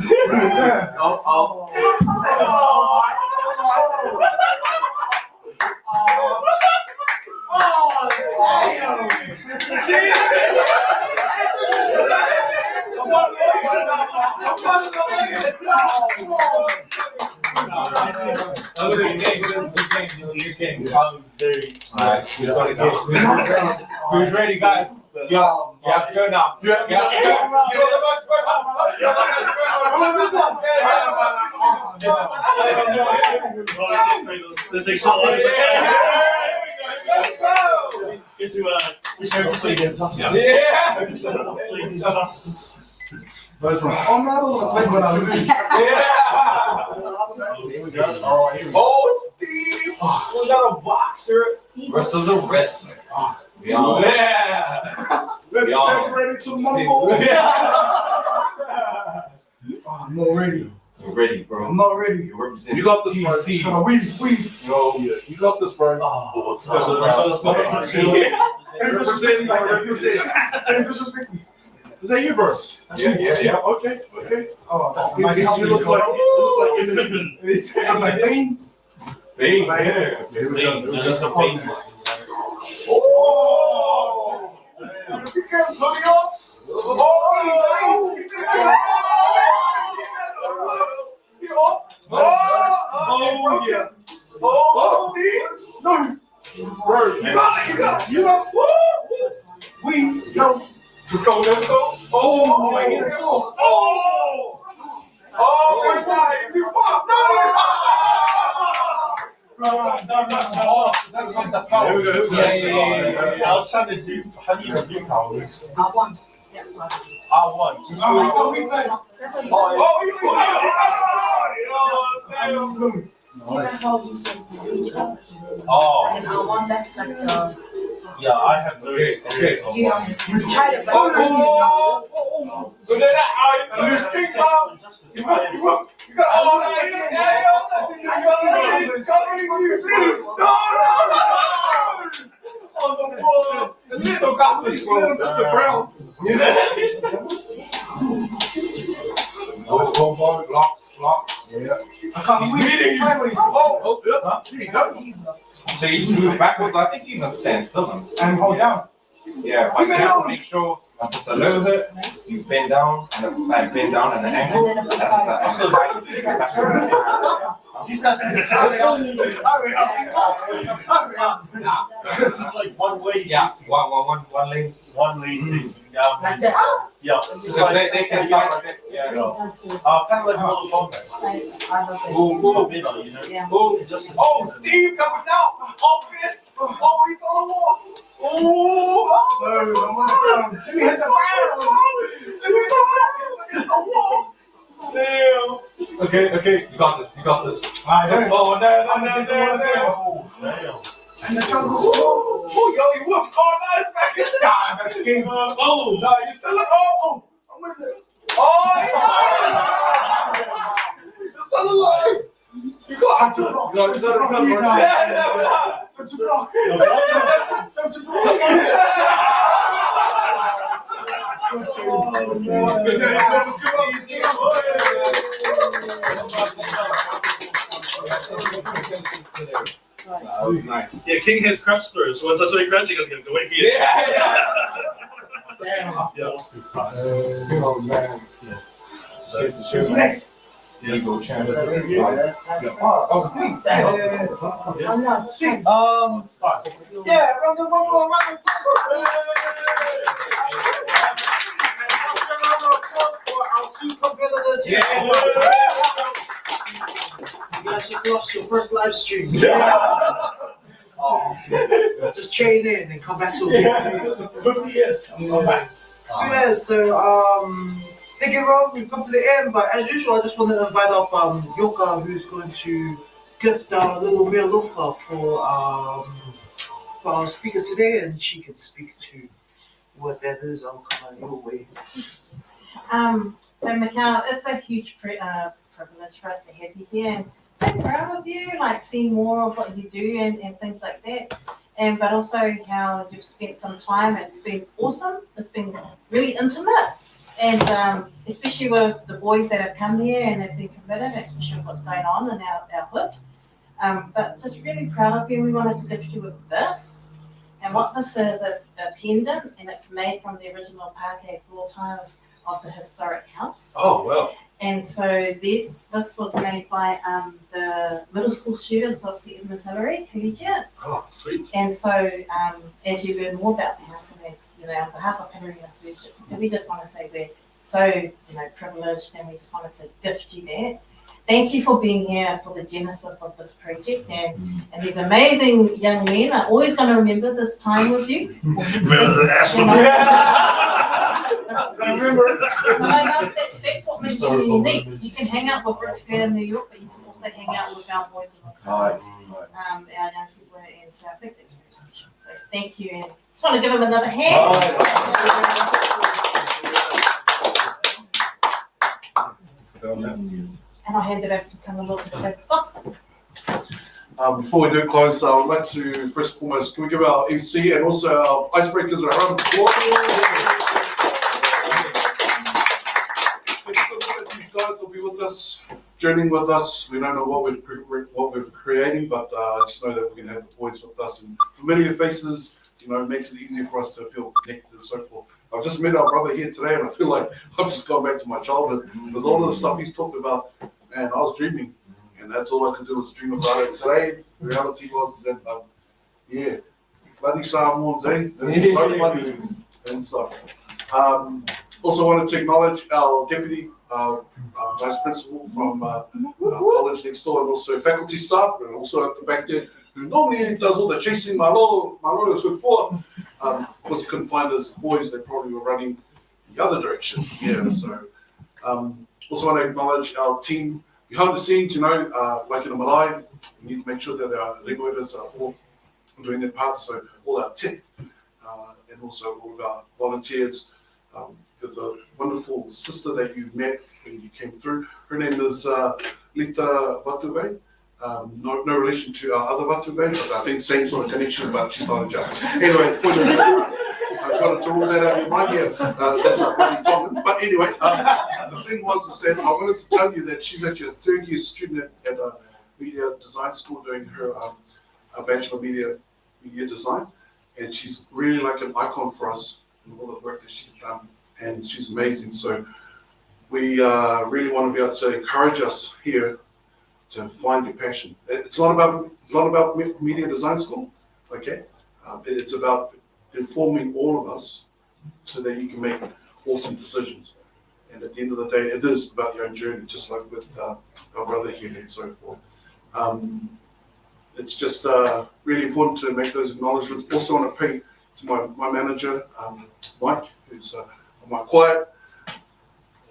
Who's ready, guys? Yo, you have to go now. You have to go. You're the most Let's take some lives. Let's go. Into Michel playing injustice. Yeah. Playing injustice. I'm not on the when I lose. Yeah. Here we go. All right, here we go. Oh, Steve. We got a boxer versus a wrestler. Yeah. Let's get ready to mumble. I'm not ready. You're ready, bro. I'm not ready. You represent You got this, bro. TC. Trying to weave. Yo. Yeah, you got this, bro. What's up? Ain't disrespect me, bro. Ain't disrespect me. Is that you, bro? Yeah. Okay. Oh, that's nice. You look like Eminem. It's like Bane. Bang. Yeah, here we go. That's a pain. Oh! You can't hoodie us. Oh, yeah. Oh, Steve. No. Bro, you got it. Woo! We go. Let's go. Oh, my God. Oh, my God. You're too far. No. That's like the power. Here we go. Yeah. I was trying to do, how do you do power moves? R1. Yes, R1. Just Oh, we back. Oh, and R1, that's like the. yeah, I have no experience on You one. tried it, but. You got all that. On the wall. You still got this, bro. The ground. Let's go, bro. Blocks. Yeah. I can't win. So you just move backwards. I think you can stand still. And hold down. Yeah, but you have to make sure if it's a low hit, you bend down and bend down at an angle. And then if it's high. These guys This is like one way. Yeah, one lane. One lane facing down. Like that. Yeah. Because they can sidestep. Yeah. Kind of like Mulipola. Ooh. You know. Yeah. Ooh. Just Oh, Steve coming down. Offense. Oh, he's on the wall. Ooh. Let me hit the wall. Damn. Okay. You got this. Alright, let's go. Oh, no. Damn. And the jungle's Oh, yo, you woofed. Oh, no, it's back in the Nah, that's the game. Oh. No, you still look. Oh. I'm with it. Oh, you're still alive. You got this. Time to block. Yeah. Time to block. No, Time to block. That was nice. Yeah, King has crutch stories. So once I saw you crouching, I was going to go wait for you. Oh man. Who's next? Legal chance. Oh, sweet. I'm not Sweet. Yeah, round of one more round of applause. Round of applause for our two competitors here. You guys just lost your first live stream. Oh, just trade in and come back to it. 50 years. I'm back. So yeah, thank you, Ron. We've come to the end, but as usual, I just want to invite up Yoka, who's going to gift a little meal loafer for our speaker today, and she can speak to what that is. I'll come out your way. So Michel, it's a huge privilege for us to have you here, and so proud of you, like seeing more of what you do and things like that. And but also how you've spent some time. It's been awesome. It's been really intimate, and especially with the boys that have come here and have been committed, especially with what's going on in our hood. But just really proud of you. We wanted to gift you with this, and what this is, it's a pendant, and it's made from the original parquet floor tiles of the historic house. Oh, well. And so this was made by the middle school students of Sir Edmund Hillary Collegiate. Oh, sweet. And so as you learn more about the house, and as you know, on behalf of Hillary and Sir Gibson, we just want to say we're so privileged, and we just wanted to gift you that. Thank you for being here for the genesis of this project, and these amazing young men are always going to remember this time with you. Remember the ass That's what makes you unique. You can hang out with Rich Fair in New York, but you can also hang out with our boys in Ōtara, our young people, and so I think that's very special. So thank you, and just want to give them another hand. And I'll hand it over to Talanoa to close us off. Before we do close, I would like to first and foremost, can we give our MC and also our icebreakers a round of applause? These guys will be with us, journeying with us. We don't know what we're creating, but just know that we're going to have the boys with us, and familiar faces, it makes it easier for us to feel connected and so forth. I've just met our brother here today, and I feel like I've just gone back to my childhood with all of the stuff he's talked about. Man, I was dreaming, and that's all I could do was dream about it. Today, the reality was that, bloody Samoans, It's so funny and stuff. Also wanted to acknowledge our deputy vice principal from our college next door, and also faculty staff, and also at the back there, who normally does all the chasing my lawyer so forth. Was couldn't find us boys, they probably were running the other direction. So also want to acknowledge our team behind the scenes, like in a marae, we need to make sure that our innovators are all doing their part. So all our tech and also all of our volunteers. The wonderful sister that you met when you came through. Her name is Lita Vatuve. No relation to our other Vatuve, but I think same sort of connection, but she's not a judge. Anyway, the point is, I tried to rule that out in my head. That's not really talking. But anyway, the thing was that I wanted to tell you that she's actually a third-year student at a media design school doing her a Bachelor of Media Design, and she's really like an icon for us in all the work that she's done, and she's amazing. So we really want to be able to encourage us here to find your passion. It's not about media design school, okay? It's about informing all of us so that you can make awesome decisions. And at the end of the day, it is about your own journey, just like with our brother here and so forth. It's just really important to make those acknowledgements. Also want to pay to my manager, Mike, who's my quiet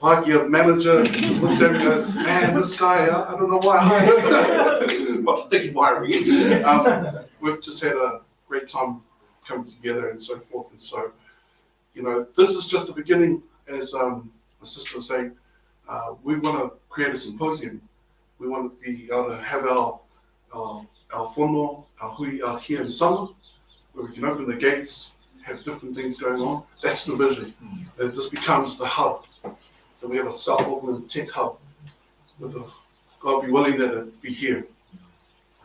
manager. Just looks at me and goes, man, this guy, I don't know why I hired him. Well, thank you for hiring me. We've just had a great time coming together and so forth. And so, this is just the beginning. As my sister was saying, we want to create a symposium. We want to be able to have our whānau, our hui here in summer, where we can open the gates, have different things going on. That's the vision. That this becomes the hub. That we have a South Auckland tech hub. With a, God be willing that it be here.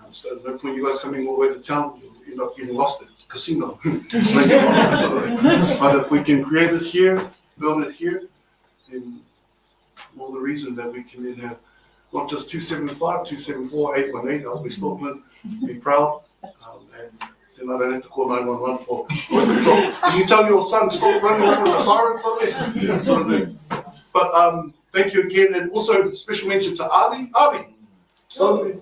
And so no point you guys coming all the way to town, you end up getting lost at the casino. But if we can create it here, build it here, then all the reason that we can then have not just 275, 274, 818, I'll be Auckland, be proud. And then I don't have to call 911 for you can tell your son stop running around with a siren somewhere, sort of thing. But thank you again, and also special mention to Ali. Ali, so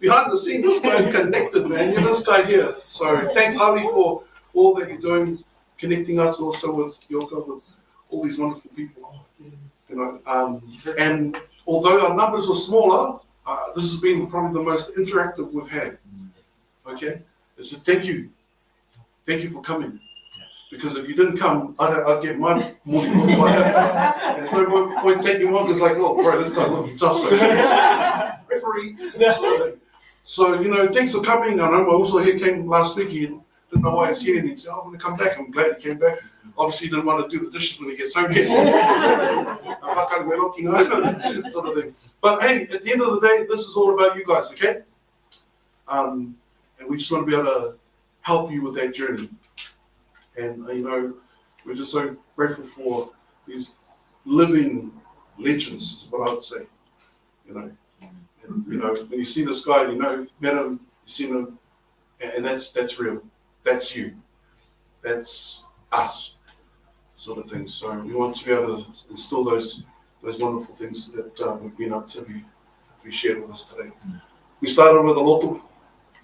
behind the scene, this guy's connected, man. You're this guy here. So thanks, Ali, for all that you're doing, connecting us also with Yoko, with all these wonderful people. You know, and although our numbers are smaller, this has been probably the most interactive we've had. Okay, so thank you for coming. Because if you didn't come, I'd get my Mulipola. And there's no point taking one because like, oh, bro, this guy looking tough. So referee. So you know, thanks for coming. I know also he came last week. He didn't know why he's here, and he said, "Oh, I'm going to come back." I'm glad he came back. Obviously, he didn't want to do the dishes when he gets home. Sort of thing. But hey, at the end of the day, this is all about you guys, okay? And we just want to be able to help you with that journey. And you know, we're just so grateful for these living legends, is what I would say. You know, and, you know, when you see this guy, you know, met him, you seen him, and that's real. That's you. That's us, sort of thing. So we want to be able to instill those wonderful things that we've been up to be shared with us today. We started with a local.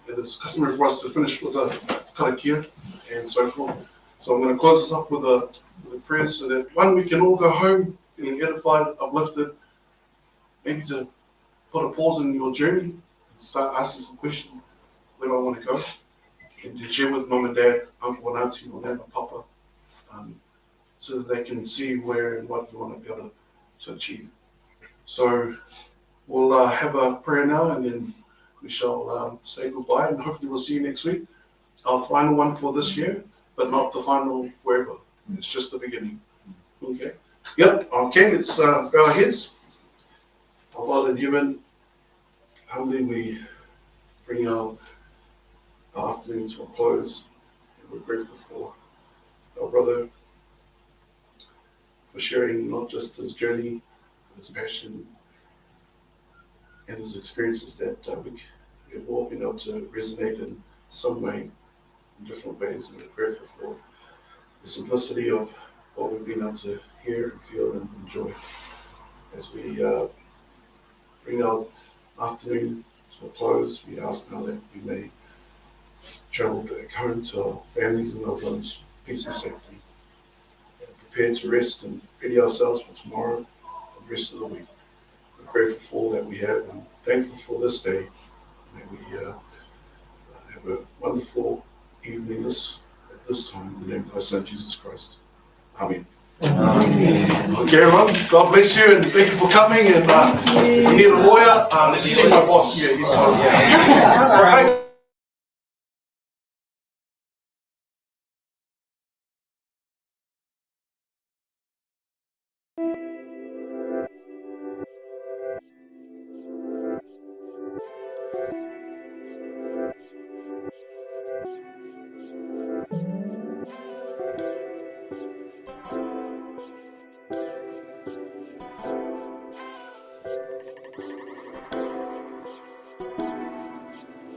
It is customary for us to finish with a karakia and so forth. So I'm going to close this up with a prayer so that one, we can all go home feeling edified, uplifted, maybe to put a pause in your journey and start asking some questions. Where do I want to go? And to share with mum and dad, uncle and auntie, or nana, papa, so that they can see where and what you want to be able to achieve. So we'll have a prayer now, and then we shall say goodbye, and hopefully we'll see you next week. Our final one for this year, but not the final forever. It's just the beginning. Okay. Yep. Okay. Let's bow our heads. Our Father in heaven, humbly we bring our afternoon to a close. And we're grateful for our brother for sharing not just his journey, but his passion and his experiences that we've all been able to resonate in some way, in different ways. And we're grateful for the simplicity of what we've been able to hear and feel and enjoy as we bring our afternoon to a close. We ask now that we may travel back home to our families and loved ones, peace and safety, and prepare to rest and ready ourselves for tomorrow and the rest of the week. We're grateful for all that we have and thankful for this day. May we have a wonderful evening at this time in the name of thy Son Jesus Christ. Amen. Okay, everyone, God bless you and thank you for coming. And if you need a lawyer, let's see my boss here. He's on. Thank you.